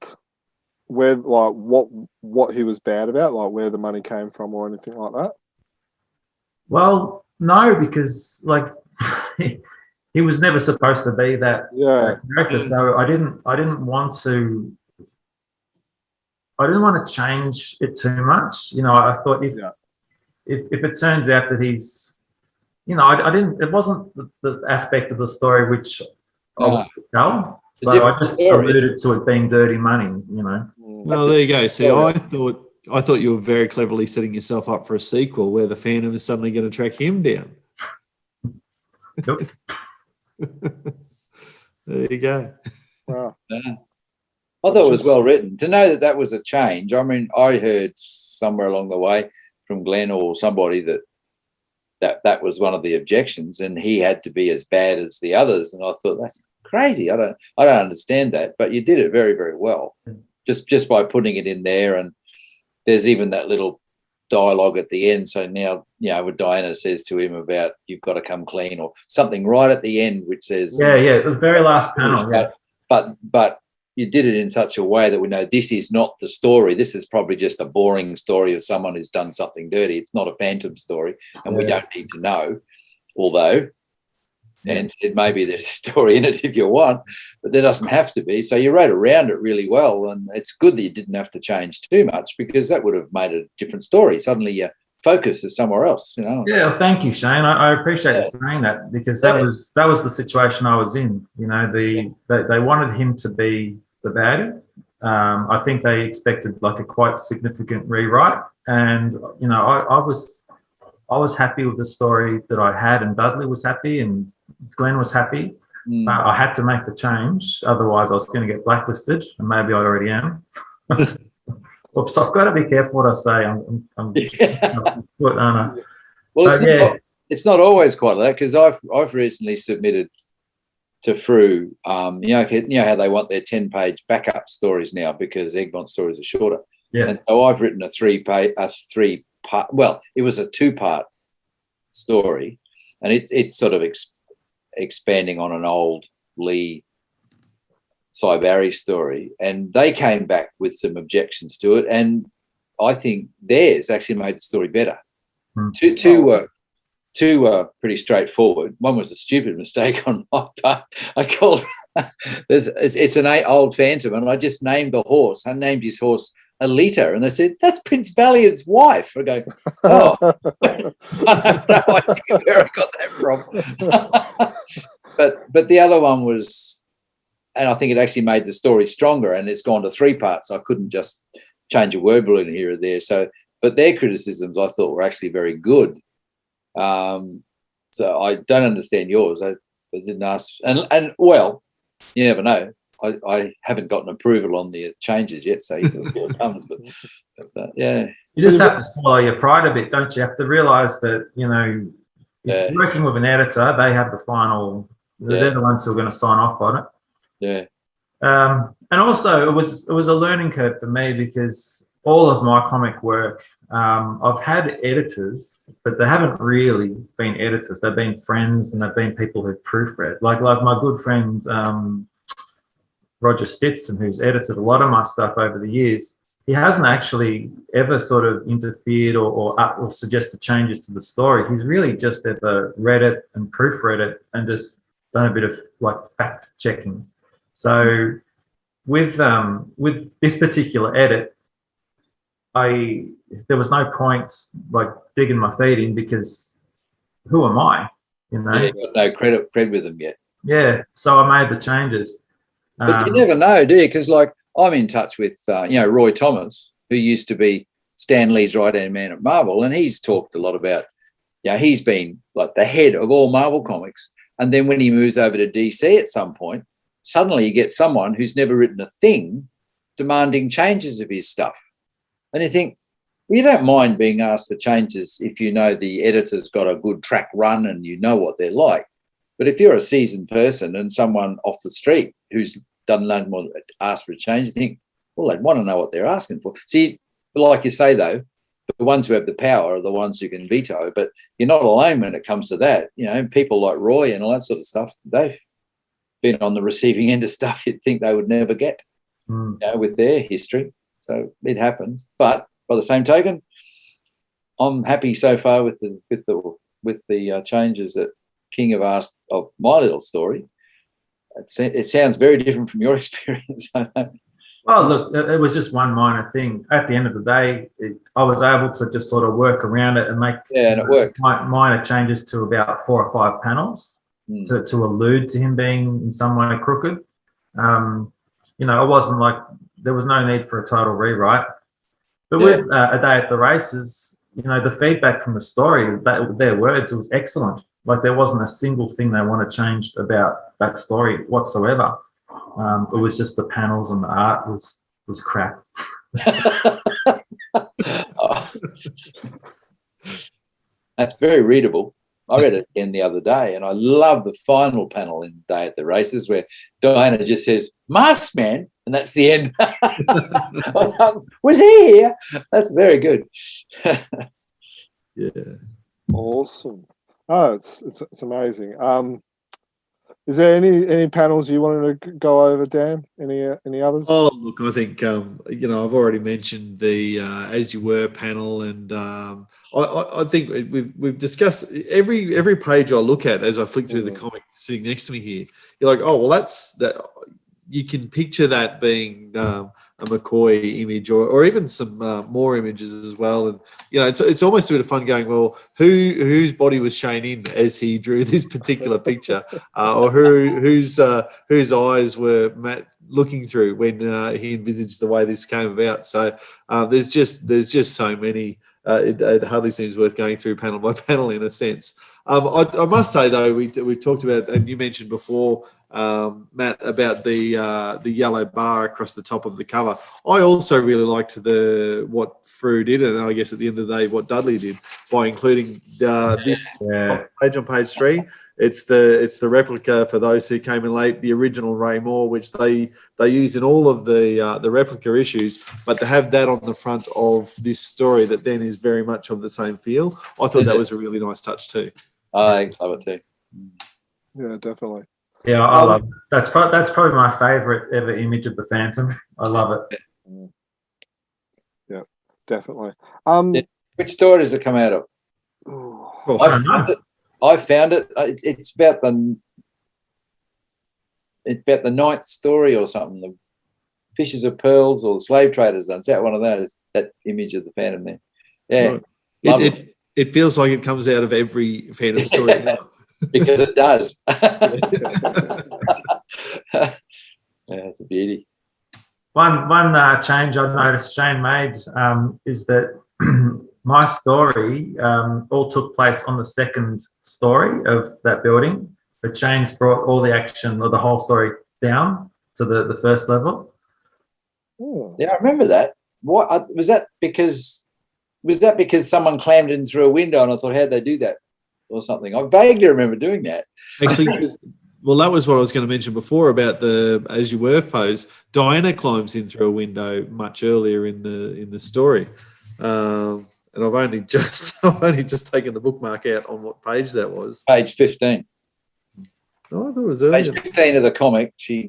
[SPEAKER 1] he was bad about, like where the money came from or anything like that?
[SPEAKER 3] Well, no, because like he was never supposed to be that character. So I didn't want to change it too much. You know, I thought if it turns out that he's, you know, it wasn't the aspect of the story which I would tell. So I just alluded to it being dirty money, you know.
[SPEAKER 6] Well, there you go. See, I thought you were very cleverly setting yourself up for a sequel where the Phantom is suddenly going to track him down.
[SPEAKER 3] Yep.
[SPEAKER 6] There you go.
[SPEAKER 1] Wow.
[SPEAKER 5] Yeah. I thought it was well written. To know that was a change. I mean, I heard somewhere along the way from Glenn or somebody that was one of the objections, and he had to be as bad as the others. And I thought, that's crazy. I don't understand that. But you did it very, very well, just by putting it in there. And there's even that little dialogue at the end. So now, you know, what Diana says to him about you've got to come clean, or something right at the end, which says,
[SPEAKER 3] the very last panel. Yeah.
[SPEAKER 5] But you did it in such a way that we know this is not the story. This is probably just a boring story of someone who's done something dirty. It's not a Phantom story, and we don't need to know. Although, and maybe there's a story in it if you want, but there doesn't have to be. So you wrote around it really well, and it's good that you didn't have to change too much, because that would have made a different story. Suddenly your focus is somewhere else, you know.
[SPEAKER 3] Yeah, thank you, Shane. I appreciate you saying that, because that was the situation I was in. You know, they wanted him to be the baddie. I think they expected like a quite significant rewrite, and you know, I was happy with the story that I had, and Dudley was happy, and Glenn was happy. I had to make the change, otherwise I was going to get blacklisted, and maybe I already am. Oops, I've got to be careful what I say. I'm
[SPEAKER 5] Well, it's not always quite like that, because I've recently submitted to Frew, you know how they want their 10-page backup stories now, because Egmont stories are shorter.
[SPEAKER 3] Yeah.
[SPEAKER 5] And so I've written a three-part. Well, it was a 2-part story, and it's sort of expanding on an old Lee Barry story, and they came back with some objections to it, and I think theirs actually made the story better. Two were pretty straightforward. One was a stupid mistake on my part. I called it's an old Phantom, and I just named the horse. I named his horse Alita, and they said, that's Prince Valiant's wife. I go, oh, I have no idea where I got that from. But the other one was, and I think it actually made the story stronger, and it's gone to 3 parts. I couldn't just change a word balloon here or there. So, but their criticisms I thought were actually very good. So I don't understand yours. They didn't ask, and well, you never know. I haven't gotten approval on the changes yet, so he's still comes. But yeah,
[SPEAKER 4] you just have to swallow your pride a bit, don't you? You have to realise that, you know, if you're working with an editor, they have the final. They're the ones who are going to sign off on it.
[SPEAKER 5] Yeah.
[SPEAKER 4] And also, it was a learning curve for me, because all of my comic work, I've had editors, but they haven't really been editors. They've been friends, and they've been people who've proofread. Like my good friend Roger Stetson, who's edited a lot of my stuff over the years. He hasn't actually ever sort of interfered or suggested changes to the story. He's really just ever read it and proofread it and just done a bit of like fact checking. So with this particular edit, there was no point like digging my feet in, because who am I? You know,
[SPEAKER 5] you got no credit with them yet.
[SPEAKER 4] Yeah, so I made the changes.
[SPEAKER 5] But you never know, do you? Because like I'm in touch with Roy Thomas, who used to be Stan Lee's right-hand man at Marvel, and he's talked a lot about, he's been like the head of all Marvel comics, and then when he moves over to DC at some point, suddenly you get someone who's never written a thing demanding changes of his stuff. And you think, well, you don't mind being asked for changes if you know the editor's got a good track run and you know what they're like. But if you're a seasoned person and someone off the street who's done nothing more than ask for a change, you think, well, they'd want to know what they're asking for. See, like you say, though, the ones who have the power are the ones who can veto, but you're not alone when it comes to that. You know, people like Roy and all that sort of stuff, they've been on the receiving end of stuff you'd think they would never get, with their history. So it happens. But by the same token, I'm happy so far with the changes that King have asked of my little story. It sounds very different from your experience.
[SPEAKER 4] Well, look, it was just one minor thing. At the end of the day, I was able to just sort of work around it and make
[SPEAKER 5] and it worked.
[SPEAKER 4] Minor changes to about 4 or 5 panels to allude to him being in some way crooked. It wasn't like there was no need for a total rewrite. But with A Day at the Races, the feedback from the story, their words, it was excellent. Like there wasn't a single thing they want to change about that story whatsoever. It was just the panels and the art was crap.
[SPEAKER 5] That's very readable. I read it again the other day, and I love the final panel in Day at the Races where Diana just says, "Masked Man," and that's the end. Was he here? That's very good.
[SPEAKER 1] Yeah. Awesome. Oh, it's amazing. Is there any panels you wanted to go over, Dan? Any others?
[SPEAKER 3] Oh, look, I think I've already mentioned the As You Were panel, and I think we've discussed every page I look at as I flick through the comic sitting next to me here. You're like, oh well, that's that. You can picture that being a McCoy image, or even some more images as well. And it's almost a bit of fun going, well, whose body was Shane in as he drew this particular picture, or whose eyes were Matt looking through when he envisaged the way this came about. So there's just so many. It hardly seems worth going through panel by panel in a sense. I must say though, we talked about, and you mentioned before, Matt, about the yellow bar across the top of the cover. I also really liked what Frew did, and I guess at the end of the day what Dudley did by including this page on page 3. It's the replica, for those who came in late, the original Ray Moore, which they use in all of the replica issues, but to have that on the front of this story that then is very much of the same feel, I thought that was a really nice touch too.
[SPEAKER 5] I love it too.
[SPEAKER 1] Yeah, definitely.
[SPEAKER 4] Yeah, I love it. That's probably my favourite ever image of the Phantom. I love it.
[SPEAKER 1] Yeah, definitely.
[SPEAKER 5] Which story does it come out of? I found it. It's about the 9th story or something. The Fishers of Pearls or the Slave Traders. It's out one of those. That image of the Phantom there. Yeah,
[SPEAKER 3] it feels like it comes out of every Phantom story.
[SPEAKER 5] Because it does. It's a beauty.
[SPEAKER 4] One change I noticed Shane made is that my story all took place on the second story of that building, but Shane's brought all the action or the whole story down to the first level.
[SPEAKER 5] Yeah, I remember that. What was that? Because someone clammed in through a window, and I thought, how'd they do that, or something? I vaguely remember doing that.
[SPEAKER 3] Actually, well, that was what I was going to mention before about the As You Were pose. Diana climbs in through a window much earlier in the story, and I've only just taken the bookmark out on what page that was.
[SPEAKER 5] Page 15.
[SPEAKER 3] Oh, I thought it was earlier.
[SPEAKER 5] Page 15 of the comic. She's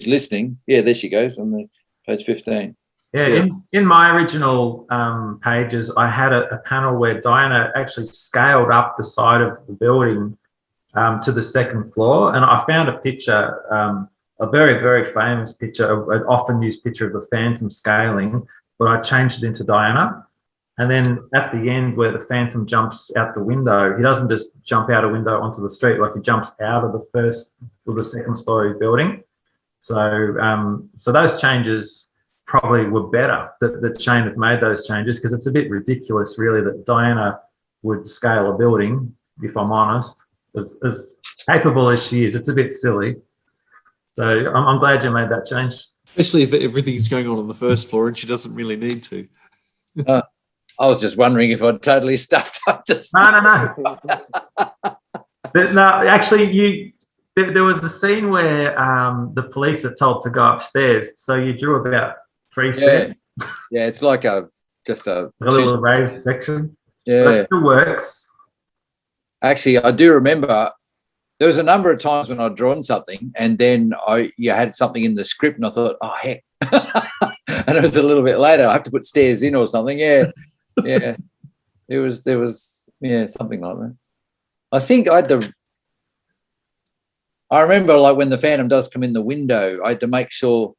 [SPEAKER 5] listening. Yeah, there she goes on the page 15.
[SPEAKER 4] Yeah. In my original pages, I had a panel where Diana actually scaled up the side of the building to the second floor, and I found a picture, a very, very famous picture, an often used picture of the Phantom scaling, but I changed it into Diana. And then at the end where the Phantom jumps out the window, he doesn't just jump out a window onto the street, like he jumps out of the first or the second story building. So those changes probably were better that Shane had made those changes, because it's a bit ridiculous really that Diana would scale a building, if I'm honest. As capable as she is, it's a bit silly. So I'm glad you made that change.
[SPEAKER 3] Especially if everything's going on the first floor and she doesn't really need to.
[SPEAKER 5] I was just wondering if I'd totally stuffed up this.
[SPEAKER 4] No. No, actually, there was a scene where the police are told to go upstairs, so you drew about 3 steps.
[SPEAKER 5] Yeah, it's like a
[SPEAKER 4] little raised section.
[SPEAKER 5] Yeah,
[SPEAKER 4] so that still works.
[SPEAKER 5] Actually, I do remember there was a number of times when I'd drawn something and then you had something in the script and I thought, oh, heck. And it was a little bit later. I have to put stairs in or something. Yeah. There was something like that. I think I remember like when the Phantom does come in the window, I had to make sure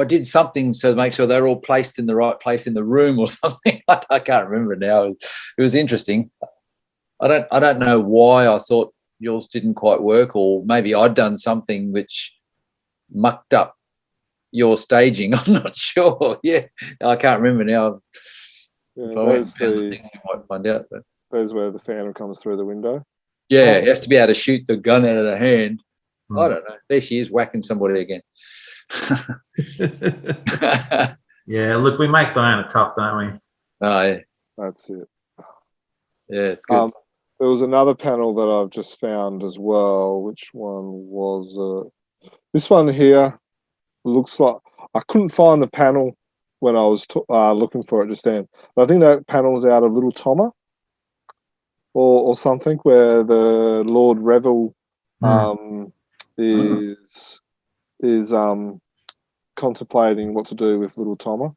[SPEAKER 5] I did something to make sure they're all placed in the right place in the room or something. I can't remember now. It was interesting. I don't know why I thought yours didn't quite work, or maybe I'd done something which mucked up your staging. I'm not sure. Yeah, I can't remember now.
[SPEAKER 1] Yeah,
[SPEAKER 5] you might find out. But
[SPEAKER 1] there's where the Phantom comes through the window.
[SPEAKER 5] Yeah, he has to be able to shoot the gun out of the hand. I don't know. There she is whacking somebody again.
[SPEAKER 4] Yeah, look, we make Diana tough, don't we?
[SPEAKER 5] Oh, yeah.
[SPEAKER 1] That's it.
[SPEAKER 5] Yeah, it's good.
[SPEAKER 1] There was another panel that I've just found as well. Which one was this one here? Looks like I couldn't find the panel when I was looking for it just then. But I think that panel's out of Little Thomas or something, where the Lord Revel is contemplating what to do with Little Thomas.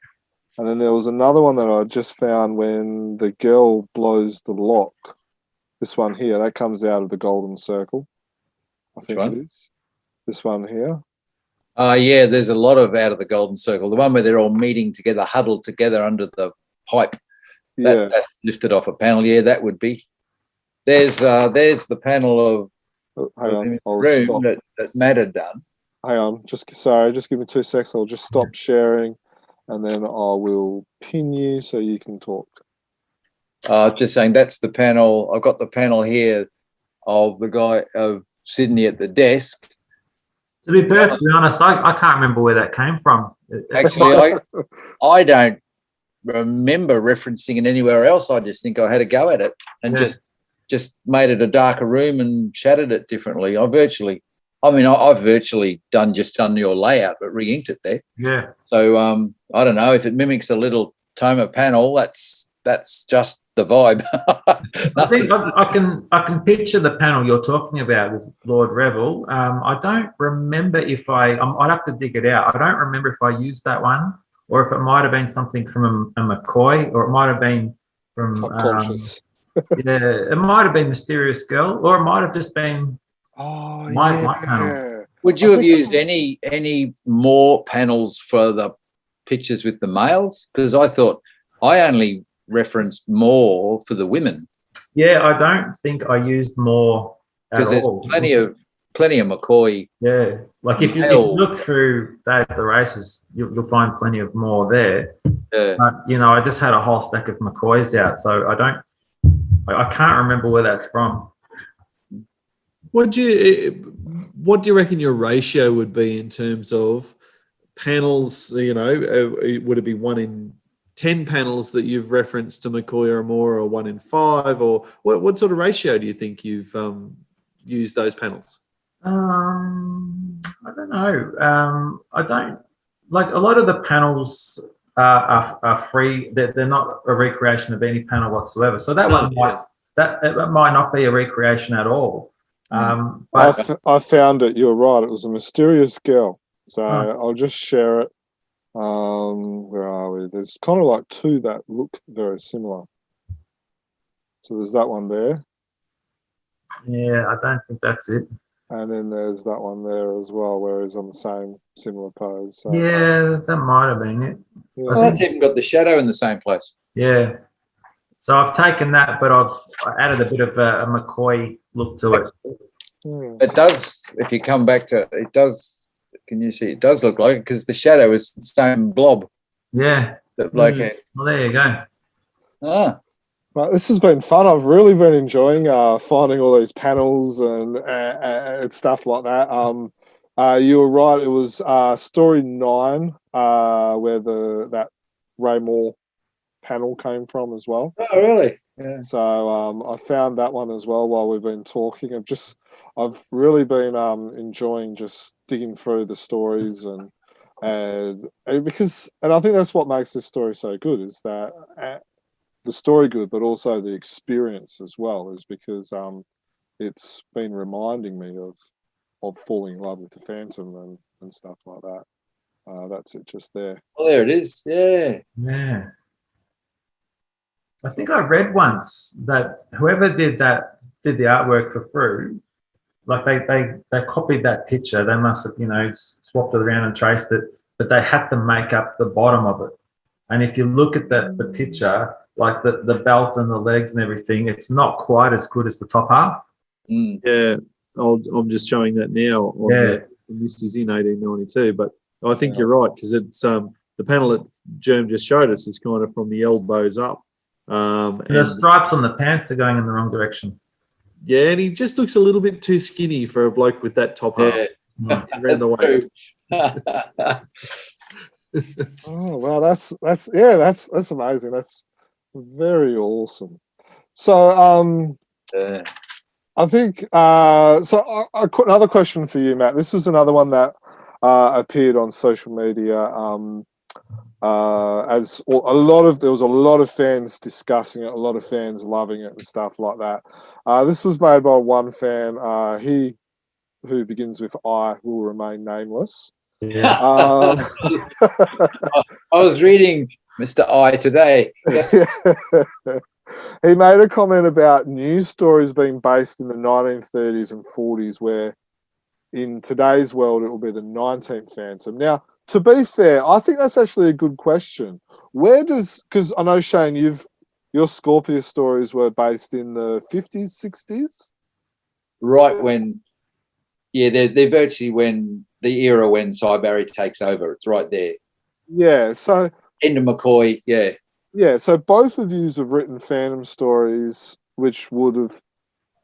[SPEAKER 1] And then there was another one that I just found when the girl blows the lock. This one here, that comes out of the Golden Circle. I think it is. This one here.
[SPEAKER 5] Yeah, there's a lot of out of the Golden Circle. The one where they're all meeting together, huddled together under the pipe. That's lifted off a panel. Yeah, that would be. There's the panel of room that Matt had done.
[SPEAKER 1] Hang on, just give me 2 seconds. I'll just stop sharing, and then I will pin you so you can talk.
[SPEAKER 5] Just saying that's the panel. I've got the panel here of the guy of Sydney at the desk.
[SPEAKER 4] To be perfectly honest, I can't remember where that came from.
[SPEAKER 5] Actually, I don't remember referencing it anywhere else. I just think I had a go at it and just made it a darker room and shadowed it differently. I've virtually done your layout, but re-inked it there.
[SPEAKER 4] Yeah.
[SPEAKER 5] So I don't know if it mimics a Little Toma panel. That's just the vibe.
[SPEAKER 4] I think I can picture the panel you're talking about with Lord Revel. I don't remember if I'd have to dig it out. I don't remember if I used that one or if it might have been something from a McCoy, or it might have been from
[SPEAKER 1] Subconscious.
[SPEAKER 4] it might have been Mysterious Girl, or it might have just been my panel.
[SPEAKER 5] Would you have used any more panels for the pictures with the males? Because I thought I only referenced more for the women.
[SPEAKER 4] Yeah, I don't think I used more at all.
[SPEAKER 5] Because there's plenty of McCoy.
[SPEAKER 4] Yeah, like if you look through Day of the Races, you'll find plenty of more there.
[SPEAKER 5] Yeah.
[SPEAKER 4] But, I just had a whole stack of McCoys out, so I can't remember where that's from.
[SPEAKER 3] What do you reckon your ratio would be in terms of panels? You know, would it be 1 in 10 panels that you've referenced to McCoy or Moore, or 1 in 5, or what sort of ratio do you think you've used those panels?
[SPEAKER 4] I don't know. I don't like a lot of the panels are free. They're not a recreation of any panel whatsoever. So that one might not be a recreation at all. But
[SPEAKER 1] I found it. You're right. It was a mysterious girl. So I'll just share it. Where are we? There's kind of like 2 that look very similar. So there's that one there.
[SPEAKER 4] Yeah, I don't think that's it.
[SPEAKER 1] And then there's that one there as well, where he's on the same similar pose. So,
[SPEAKER 4] yeah, that might have been it.
[SPEAKER 1] Yeah.
[SPEAKER 5] Well, that's even got the shadow in the same place.
[SPEAKER 4] Yeah. So I've taken that, but I've added a bit of a McCoy look to it.
[SPEAKER 1] Yeah.
[SPEAKER 5] It does, if you come back to it, does, can you see, it does look like it because the shadow is the same blob
[SPEAKER 4] Yeah.
[SPEAKER 5] that bloke had.
[SPEAKER 4] Well, there you go.
[SPEAKER 5] Ah,
[SPEAKER 1] But this has been fun. I've really been enjoying finding all these panels and stuff like that. You were right. It was story 9 where that Ray Moore panel came from as well.
[SPEAKER 5] oh, really? Yeah.
[SPEAKER 1] So I found that one as well while we've been talking. I've really been enjoying just digging through the stories and because I think that's what makes this story so good is that the story good, but also the experience as well, is because it's been reminding me of falling in love with the Phantom and stuff like that. That's it, just there.
[SPEAKER 5] Oh, there it is. Yeah.
[SPEAKER 4] Yeah. I think I read once that whoever did the artwork for Frew, like they copied that picture. They must have, swapped it around and traced it, but they had to make up the bottom of it. And if you look at the picture, like the belt and the legs and everything, it's not quite as good as the top half.
[SPEAKER 5] Mm.
[SPEAKER 3] Yeah, I'm just showing that now. This is in 1892, but I think you're right because it's the panel that Germ just showed us is kind of from the elbows up.
[SPEAKER 4] And the stripes on the pants are going in the wrong direction.
[SPEAKER 3] Yeah, and he just looks a little bit too skinny for a bloke with that top half around the waist.
[SPEAKER 1] Oh well, that's amazing. That's very awesome. So I think so. Another question for you, Matt. This is another one that appeared on social media. As there was a lot of fans discussing it, a lot of fans loving it and stuff like that. This was made by one fan. He who begins with I will remain nameless.
[SPEAKER 4] Yeah.
[SPEAKER 5] I was reading Mr. I today. Yes.
[SPEAKER 1] He made a comment about news stories being based in the 1930s and 40s, where in today's world it will be the 19th Phantom. Now, to be fair, I think that's actually a good question. Because I know, Shane, your Scorpio stories were based in the 50s, 60s?
[SPEAKER 5] Right when, they're virtually when the era when Cy Barry takes over. It's right there.
[SPEAKER 1] Yeah, so...
[SPEAKER 5] End of McCoy, yeah.
[SPEAKER 1] Yeah, so both of you have written Phantom stories which would have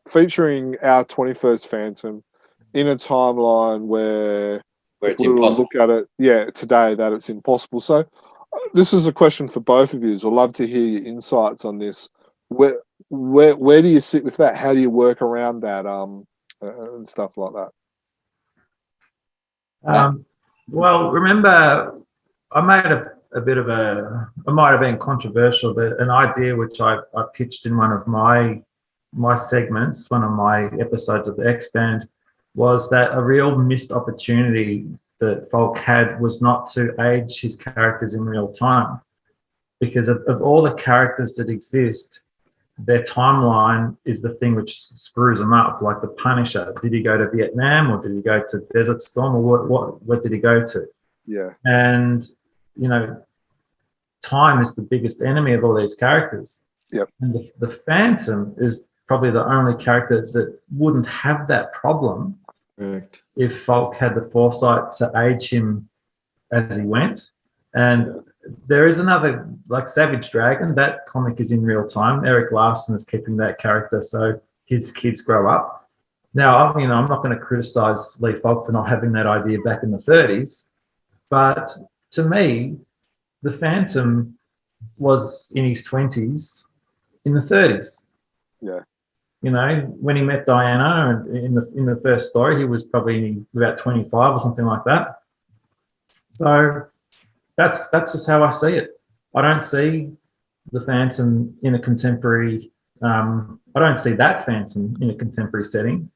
[SPEAKER 1] featuring our 21st Phantom in a timeline where
[SPEAKER 5] it's impossible.
[SPEAKER 1] Look at it, today that it's impossible. So this is a question for both of you. I'd love to hear your insights on this. Where do you sit with that? How do you work around that and stuff like that?
[SPEAKER 4] Well, remember, I made a bit of it might have been controversial, but an idea which I pitched in one of my segments, one of my episodes of the X-Band, was that a real missed opportunity that Falk had was not to age his characters in real time. Because of all the characters that exist, their timeline is the thing which screws them up, like the Punisher. Did he go to Vietnam or did he go to Desert Storm, or what did he go to?
[SPEAKER 1] Yeah.
[SPEAKER 4] And, time is the biggest enemy of all these characters.
[SPEAKER 1] Yep.
[SPEAKER 4] And the Phantom is probably the only character that wouldn't have that problem.
[SPEAKER 3] Correct.
[SPEAKER 4] If Falk had the foresight to age him as he went. And there is another, like Savage Dragon, that comic is in real time. Eric Larson is keeping that character so his kids grow up. Now, I'm not going to criticize Lee Falk for not having that idea back in the 30s, but to me, the Phantom was in his 20s in the 30s.
[SPEAKER 1] Yeah.
[SPEAKER 4] When he met Diana in the first story, he was probably about 25 or something like that. So that's just how I see it. I don't see the Phantom in a contemporary. I don't see that Phantom in a contemporary setting.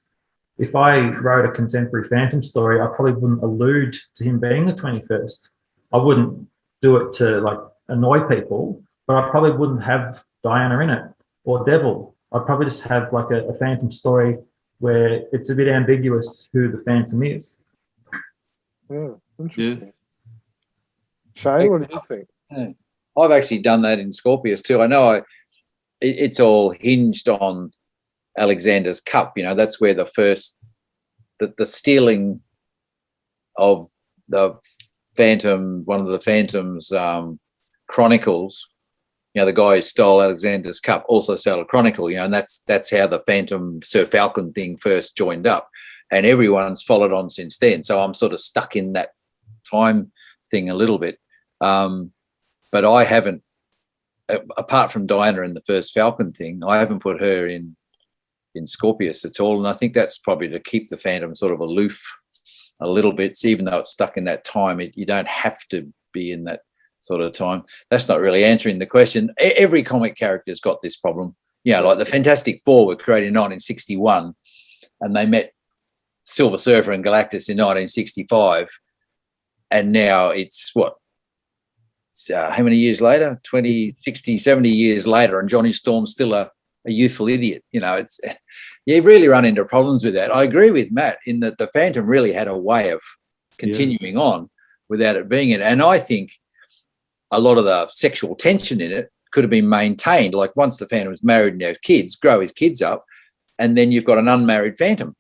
[SPEAKER 4] If I wrote a contemporary Phantom story, I probably wouldn't allude to him being the 21st. I wouldn't do it to like annoy people, but I probably wouldn't have Diana in it or Devil. I'd probably just have like a Phantom story where it's a bit ambiguous who the Phantom is.
[SPEAKER 1] Yeah, interesting. Shane, what do you think?
[SPEAKER 5] I've actually done that in Scorpius too. I know it's all hinged on Alexander's Cup. That's where the stealing of the Phantom, one of the Phantom's chronicles. The guy who stole Alexander's Cup also stole a chronicle. And that's how the Phantom Sir Falcon thing first joined up, and everyone's followed on since then. So I'm sort of stuck in that time thing a little bit. But I haven't, apart from Diana in the first Falcon thing, I haven't put her in Scorpius at all. And I think that's probably to keep the Phantom sort of aloof a little bit. So even though it's stuck in that time, you don't have to be in that sort of time. That's not really answering the question. Every comic character's got this problem. Like the Fantastic Four were created in 1961, and they met Silver Surfer and Galactus in 1965. And now it's what? How many years later? 20, 60, 70 years later, and Johnny Storm's still a youthful idiot. You really run into problems with that. I agree with Matt in that the Phantom really had a way of continuing on without it being it. And I think a lot of the sexual tension in it could have been maintained. Like once the Phantom's married and has kids, grow his kids up, and then you've got an unmarried Phantom.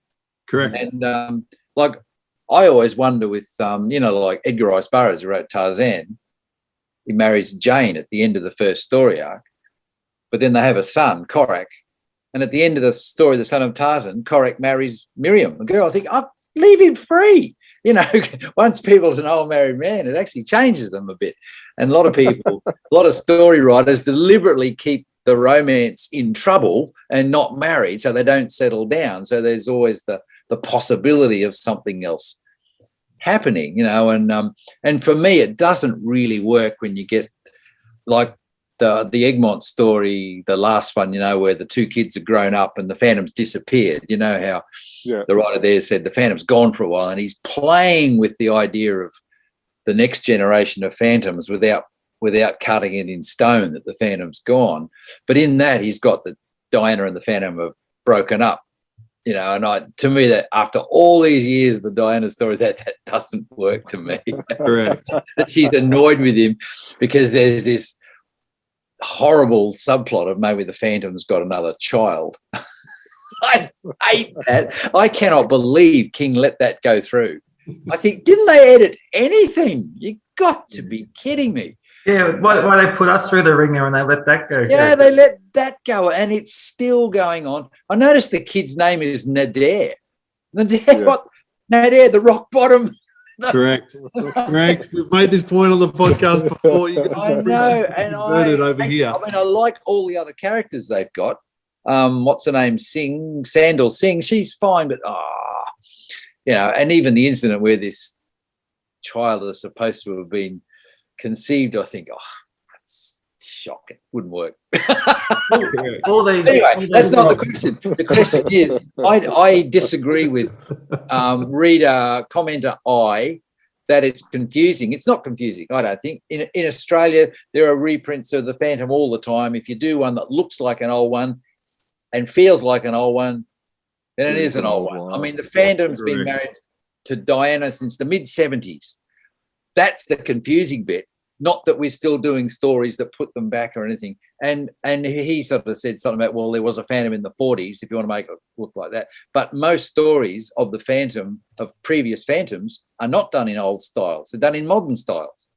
[SPEAKER 3] Correct.
[SPEAKER 5] And like I always wonder with, like Edgar Rice Burroughs, who wrote Tarzan, he marries Jane at the end of the first story arc, but then they have a son, Korak. And at the end of the story, The Son of Tarzan, Korak marries Miriam, a girl. I think, leave him free. Once people's an old married man, it actually changes them a bit. And a lot of people, a lot of story writers deliberately keep the romance in trouble and not married so they don't settle down. So there's always the possibility of something else happening, and for me, it doesn't really work when you get like the Egmont story, the last one, where the two kids have grown up and the Phantom's disappeared. How the writer there said the Phantom's gone for a while, and he's playing with the idea of the next generation of Phantoms without cutting it in stone that the Phantom's gone. But in that, he's got the Diana and the Phantom have broken up. And to me, that after all these years, the Diana story, that doesn't work to me.
[SPEAKER 3] Correct.
[SPEAKER 5] She's annoyed with him because there's this horrible subplot of maybe the Phantom's got another child. I hate that. I cannot believe King let that go through. I think, didn't they edit anything? You got to be kidding me.
[SPEAKER 4] Yeah, why they put us through the ringer and they let that go?
[SPEAKER 5] Yeah, they let that go, and it's still going on. I noticed the kid's name is Nadir. What? Nadir, the rock bottom.
[SPEAKER 3] Correct. We've made this point on the podcast before. You
[SPEAKER 5] I know, and
[SPEAKER 3] here.
[SPEAKER 5] I like all the other characters they've got. What's her name? Sandal Singh. She's fine, but and even the incident where this child is supposed to have been conceived, I think, that's shocking. Wouldn't work. Anyway, that's not the question. The question is, I disagree with reader, commenter I, that it's confusing. It's not confusing, I don't think. In Australia, there are reprints of the Phantom all the time. If you do one that looks like an old one and feels like an old one, then it is an old one. I mean, the Phantom's been married to Diana since the mid-70s. That's the confusing bit. Not that we're still doing stories that put them back or anything. And he sort of said something about, well, there was a Phantom in the 40s, if you want to make it look like that. But most stories of the Phantom, of previous Phantoms, are not done in old styles. They're done in modern styles.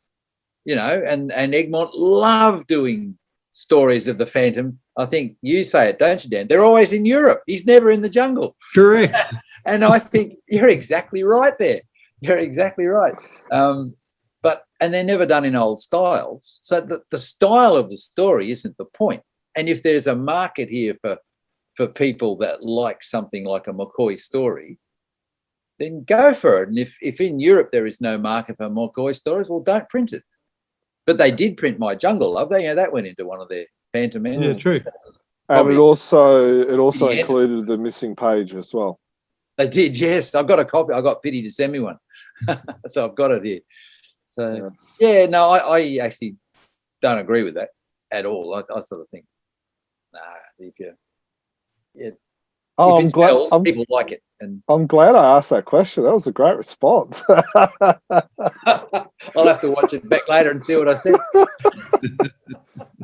[SPEAKER 5] And Egmont loved doing stories of the Phantom I think you say it, don't you, Dan? They're always in Europe. He's never in the jungle.
[SPEAKER 3] Correct.
[SPEAKER 5] And I think you're exactly right there. You're exactly right. And they're never done in old styles. So the style of the story isn't the point. And if there's a market here for people that like something like a McCoy story, then go for it. And if in Europe there is no market for McCoy stories, well, don't print it. But they did print My Jungle Love. That went into one of their Phantom ends.
[SPEAKER 3] Yeah, true.
[SPEAKER 1] And it also
[SPEAKER 5] Yeah.
[SPEAKER 1] included the missing page as well.
[SPEAKER 5] They did, yes. I've got a copy. I got Pity to send me one. So I've got it here. So,
[SPEAKER 1] Yes.
[SPEAKER 5] I actually don't agree with that at all. I sort of think, if
[SPEAKER 1] I'm
[SPEAKER 5] it's
[SPEAKER 1] glad.
[SPEAKER 5] spelled, people like it. And
[SPEAKER 1] I'm glad I asked that question. That was a great response.
[SPEAKER 5] I'll have to watch it back later and see what I said.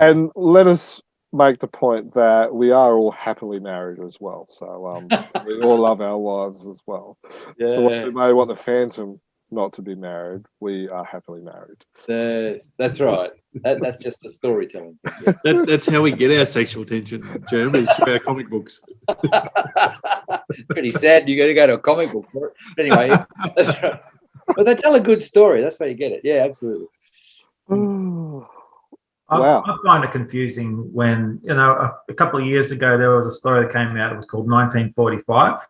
[SPEAKER 1] And let us make the point that we are all happily married as well. So we all love our wives as well.
[SPEAKER 5] Yeah.
[SPEAKER 1] So while we may want the Phantom not to be married, we are happily married.
[SPEAKER 5] That's right. That's just a storytelling thing.
[SPEAKER 3] That's how we get our sexual tension, Germ, is through our comic books.
[SPEAKER 5] Pretty sad. You got to go to a comic book for it. But anyway, that's right. But they tell a good story. That's why you get it. Yeah, absolutely.
[SPEAKER 1] Wow.
[SPEAKER 4] I find it confusing when, a couple of years ago, there was a story that came out. It was called 1945.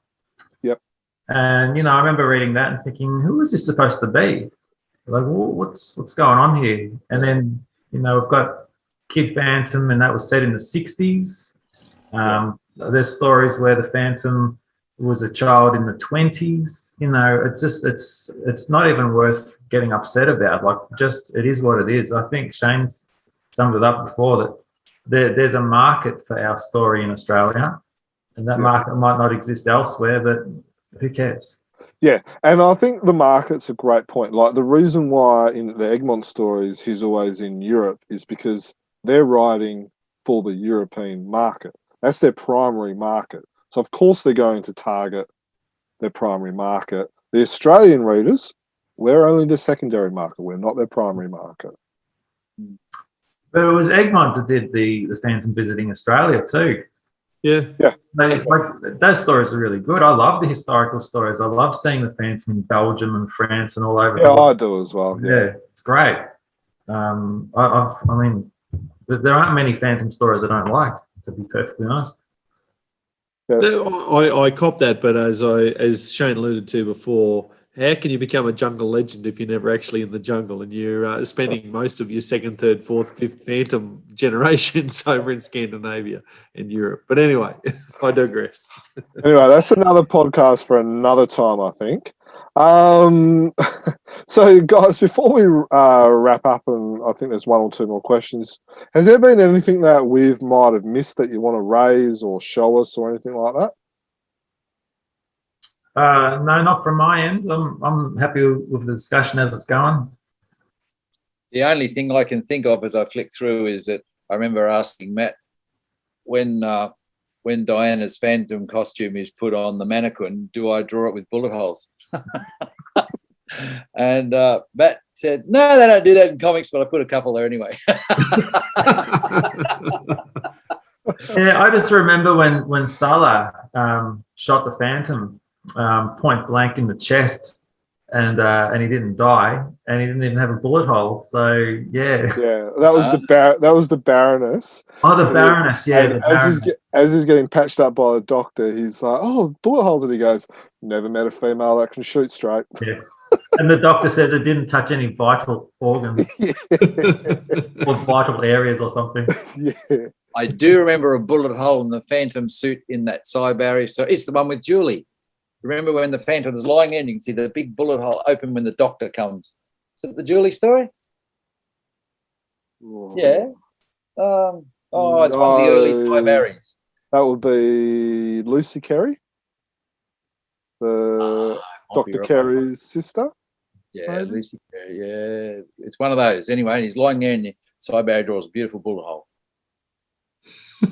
[SPEAKER 1] Yep.
[SPEAKER 4] And, I remember reading that and thinking, who is this supposed to be? Like, well, what's going on here? And then, we've got Kid Phantom, and that was set in the 60s. There's stories where the Phantom was a child in the 20s. It's not even worth getting upset about. Like, just, it is what it is. I think Shane's summed it up before that there's a market for our story in Australia, and that market might not exist elsewhere, but who cares?
[SPEAKER 1] Yeah, and I think the market's a great point. Like, the reason why in the Egmont stories he's always in Europe is because they're writing for the European market. That's their primary market. So, of course, they're going to target their primary market. The Australian readers, we're only the secondary market. We're not their primary market.
[SPEAKER 4] But it was Egmont that did the Phantom visiting Australia too.
[SPEAKER 3] Yeah.
[SPEAKER 4] Those stories are really good. I love the historical stories. I love seeing the Phantom in Belgium and France and all over.
[SPEAKER 1] Yeah, I do as well.
[SPEAKER 4] Yeah, it's great. I mean, there aren't many Phantom stories I don't like, to be perfectly honest.
[SPEAKER 1] Yeah.
[SPEAKER 3] I cop that, but as Shane alluded to before, how can you become a jungle legend if you're never actually in the jungle and you're spending most of your second, third, fourth, fifth Phantom generations over in Scandinavia and Europe? But anyway, I digress.
[SPEAKER 1] Anyway, that's another podcast for another time, I think. So, guys, before we wrap up, and I think there's one or two more questions, has there been anything that we might have missed that you want to raise or show us or anything like that?
[SPEAKER 4] No, not from my end. I'm happy with the discussion as it's going.
[SPEAKER 5] The only thing I can think of as I flick through is that I remember asking Matt when Diana's Phantom costume is put on the mannequin, do I draw it with bullet holes? And Matt said, no, they don't do that in comics, but I put a couple there anyway.
[SPEAKER 4] Yeah, I just remember when Salah shot the Phantom point blank in the chest, and he didn't die, and he didn't even have a bullet hole. So yeah,
[SPEAKER 1] that was the Baroness.
[SPEAKER 4] Oh, the Baroness, yeah.
[SPEAKER 1] As he's getting patched up by the doctor, he's like, "Oh, bullet holes," and he goes, "Never met a female that can shoot straight."
[SPEAKER 4] Yeah. And the doctor says it didn't touch any vital organs or vital areas or something.
[SPEAKER 1] Yeah.
[SPEAKER 5] I do remember a bullet hole in the Phantom suit in that side barrier. So it's the one with Julie. Remember when the Phantom was lying there and you can see the big bullet hole open when the doctor comes? Is it the Julie story?
[SPEAKER 1] Whoa.
[SPEAKER 5] Yeah. It's one of the early Five Aries.
[SPEAKER 1] That would be Lucy Carey, the Dr. Carey's sister.
[SPEAKER 5] Yeah,
[SPEAKER 1] maybe?
[SPEAKER 5] Lucy Carey. Yeah, it's one of those. Anyway, and he's lying there and the side barrier draws a beautiful bullet hole.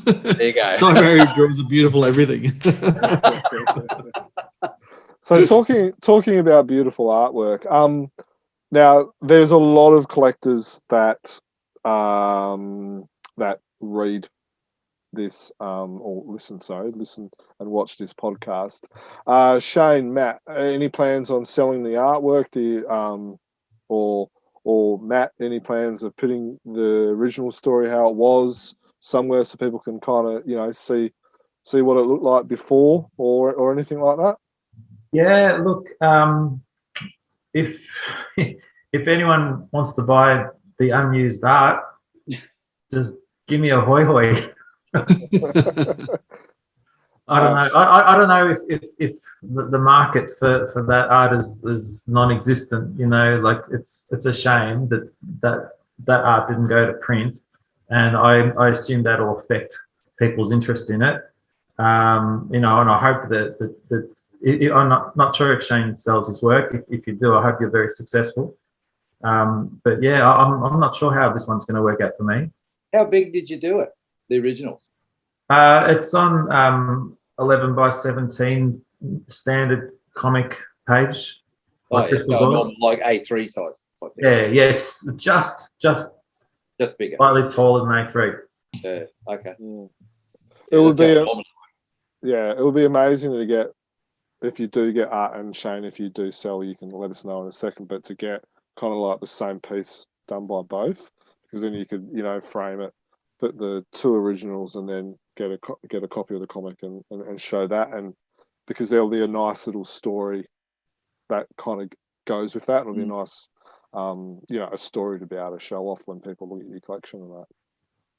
[SPEAKER 5] There you go.
[SPEAKER 3] Primary draws a beautiful everything.
[SPEAKER 1] So talking about beautiful artwork. Now there's a lot of collectors that that read this listen and watch this podcast. Shane, Matt, any plans on selling the artwork? Do you, or Matt, any plans of putting the original story how it was somewhere so people can kind of see what it looked like before or anything like that?
[SPEAKER 4] Yeah, look, if anyone wants to buy the unused art, just give me a hoy. I don't know. I don't know if the market for that art is non-existent. Like it's a shame that art didn't go to print, and I assume that'll affect people's interest in it. And I hope that I'm not sure if Shane sells his work. If you do, I hope you're very successful. But yeah, I'm not sure how this one's going to work out for me.
[SPEAKER 5] How big did you do it? The originals?
[SPEAKER 4] It's on 11 by 17 standard comic page.
[SPEAKER 5] Oh, yeah, normal, like A3 size.
[SPEAKER 4] Yeah, it's just
[SPEAKER 5] bigger,
[SPEAKER 4] slightly taller than A3.
[SPEAKER 5] Yeah, okay.
[SPEAKER 1] It would be it would be amazing to get, if you do get art, and Shane, if you do sell, you can let us know in a second, but to get kind of like the same piece done by both, because then you could, frame it, put the two originals, and then get a copy of the comic and show that, and because there'll be a nice little story that kind of goes with that. It'll be a nice, a story to be able to show off when people look at your collection and that.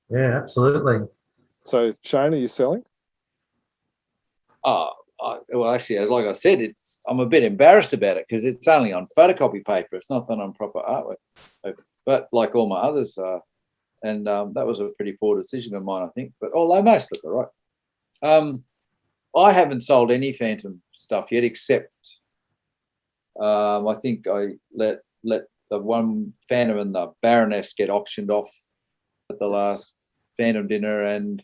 [SPEAKER 4] Yeah, absolutely.
[SPEAKER 1] So, Shane, are you selling?
[SPEAKER 5] Well, actually, like I said, I'm a bit embarrassed about it because it's only on photocopy paper. It's not done on proper artwork. But like all my others are, and that was a pretty poor decision of mine, I think. But although most look all right. I haven't sold any Phantom stuff yet, except I think I let the one Phantom and the Baroness get auctioned off at the last Phantom dinner, and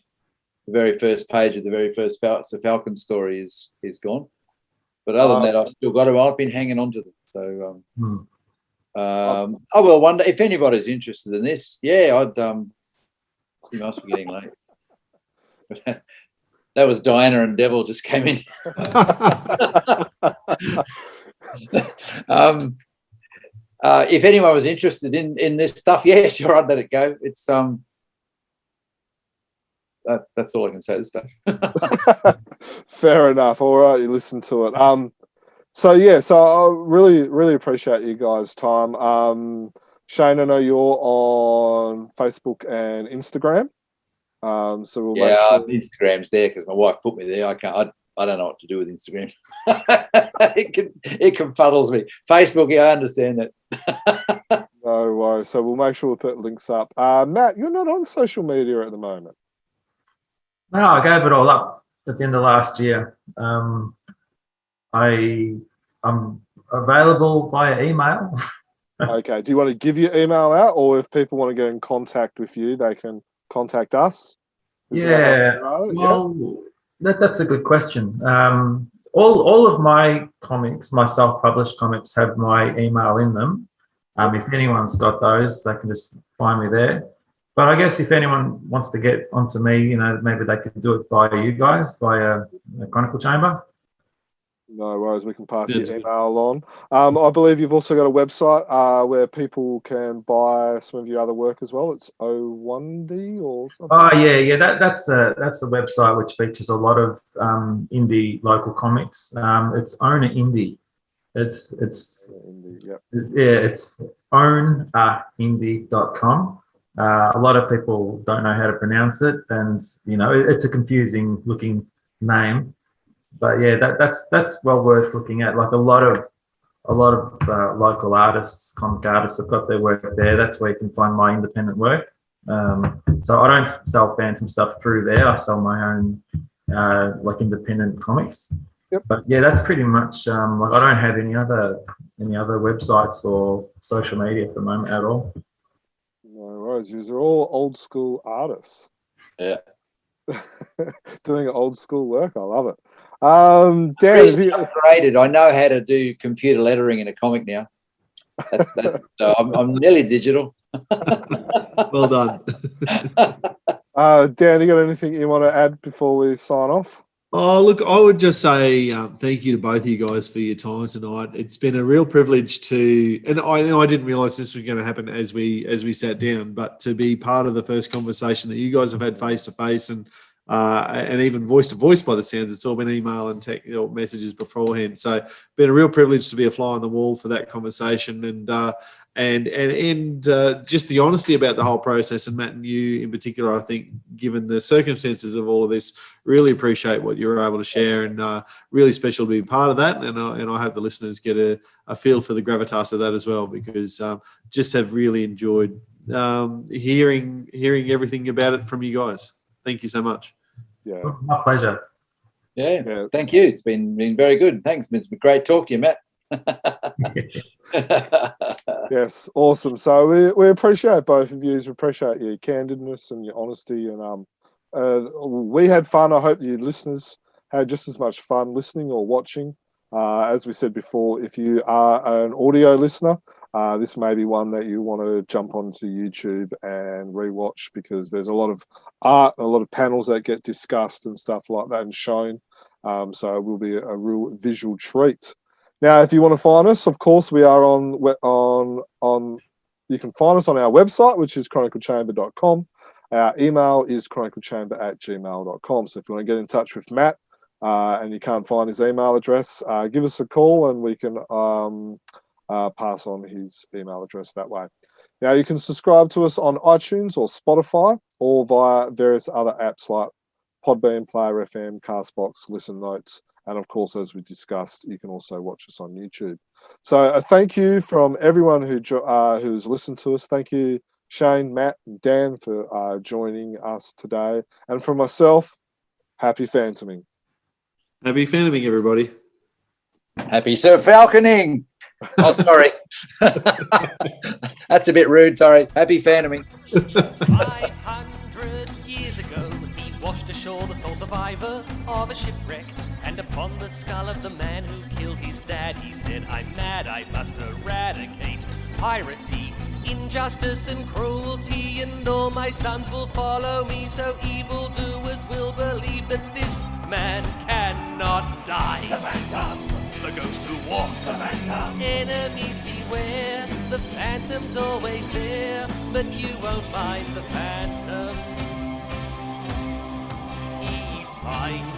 [SPEAKER 5] the very first page of the very first Falcon story is gone. But other than that, I've still got them. I've been hanging on to them. So I will one day, if anybody's interested in this, you must be getting late. That was Diana and Devil just came in. If anyone was interested in this stuff, sure, I'd let it go. It's that's all I can say this time.
[SPEAKER 1] Fair enough. All right, you listen to it. So I really appreciate you guys' time. Shane, I know you're on Facebook and Instagram. So we'll make sure...
[SPEAKER 5] Instagram's there because my wife put me there. I don't know what to do with Instagram. it confuddles me. Facebook, I understand that.
[SPEAKER 1] No worries. So we'll make sure we put links up. Matt, you're not on social media at the moment.
[SPEAKER 4] No, I gave it all up at the end of last year. I'm available via email.
[SPEAKER 1] Okay. Do you want to give your email out, or if people want to get in contact with you, they can contact us?
[SPEAKER 4] That's a good question. All of my comics, my self-published comics, have my email in them. If anyone's got those, they can just find me there. But I guess if anyone wants to get onto me, maybe they could do it via you guys, via the Chronicle Chamber.
[SPEAKER 1] No worries, we can pass your email on. I believe you've also got a website where people can buy some of your other work as well. It's O1D or something.
[SPEAKER 4] Oh yeah. That's a website which features a lot of indie local comics. It's Own Indie. It's ownindie.com. A lot of people don't know how to pronounce it, and it's a confusing looking name. But yeah, that's well worth looking at. Like a lot of local artists, comic artists, have got their work there. That's where you can find my independent work. So I don't sell Phantom stuff through there. I sell my own like independent comics.
[SPEAKER 1] Yep.
[SPEAKER 4] But yeah, that's pretty much. I don't have any other websites or social media at the moment at all.
[SPEAKER 1] No worries. These are all old school artists.
[SPEAKER 5] Yeah.
[SPEAKER 1] Doing old school work. I love it. Dan,
[SPEAKER 5] upgraded. I know how to do computer lettering in a comic now. That's so I'm nearly digital.
[SPEAKER 3] Well done.
[SPEAKER 1] Dan, you got anything you want to add before we sign off?
[SPEAKER 3] Oh, look, I would just say thank you to both of you guys for your time tonight. It's been a real privilege to, and I didn't realise this was going to happen as we sat down, but to be part of the first conversation that you guys have had face to face and even voice to voice by the sounds. It's all been email and text messages beforehand. So, been a real privilege to be a fly on the wall for that conversation and just the honesty about the whole process. And Matt and you in particular, I think, given the circumstances of all of this, really appreciate what you were able to share, and really special to be part of that. And I hope the listeners get a feel for the gravitas of that as well, because just have really enjoyed hearing everything about it from you guys. Thank you so much.
[SPEAKER 1] Yeah,
[SPEAKER 4] My pleasure.
[SPEAKER 5] Yeah. Thank you. It's been very good. Thanks. It's been great talk to you, Matt.
[SPEAKER 1] Yes, awesome. So we appreciate both of you. We appreciate your candidness and your honesty, and we had fun. I hope you listeners had just as much fun listening or watching. As we said before, if you are an audio listener, this may be one that you want to jump onto YouTube and rewatch, because there's a lot of art, a lot of panels that get discussed and stuff like that and shown. So it will be a real visual treat. Now, if you want to find us, of course, we are on. You can find us on our website, which is chroniclechamber.com. Our email is chroniclechamber@gmail.com. So if you want to get in touch with Matt and you can't find his email address, give us a call and we can pass on his email address that way. Now, you can subscribe to us on iTunes or Spotify, or via various other apps like Podbean, Player FM, Castbox, Listen Notes, and of course, as we discussed, you can also watch us on YouTube. So thank you from everyone who's listened to us. Thank you, Shane, Matt, and Dan, for joining us today. And for myself, happy phantoming.
[SPEAKER 3] Happy phantoming, everybody.
[SPEAKER 5] Happy Sir Falconing. Oh, sorry. That's a bit rude. Sorry. Happy phantoming.
[SPEAKER 2] 500 years ago, he washed ashore the sole survivor of a shipwreck. And upon the skull of the man who killed his dad, he said, I'm mad, I must eradicate piracy, injustice and cruelty, and all my sons will follow me, so evildoers will believe that this man cannot die. The Phantom, the ghost who walks. The Phantom. Enemies beware, the Phantom's always there, but you won't find the Phantom. He finds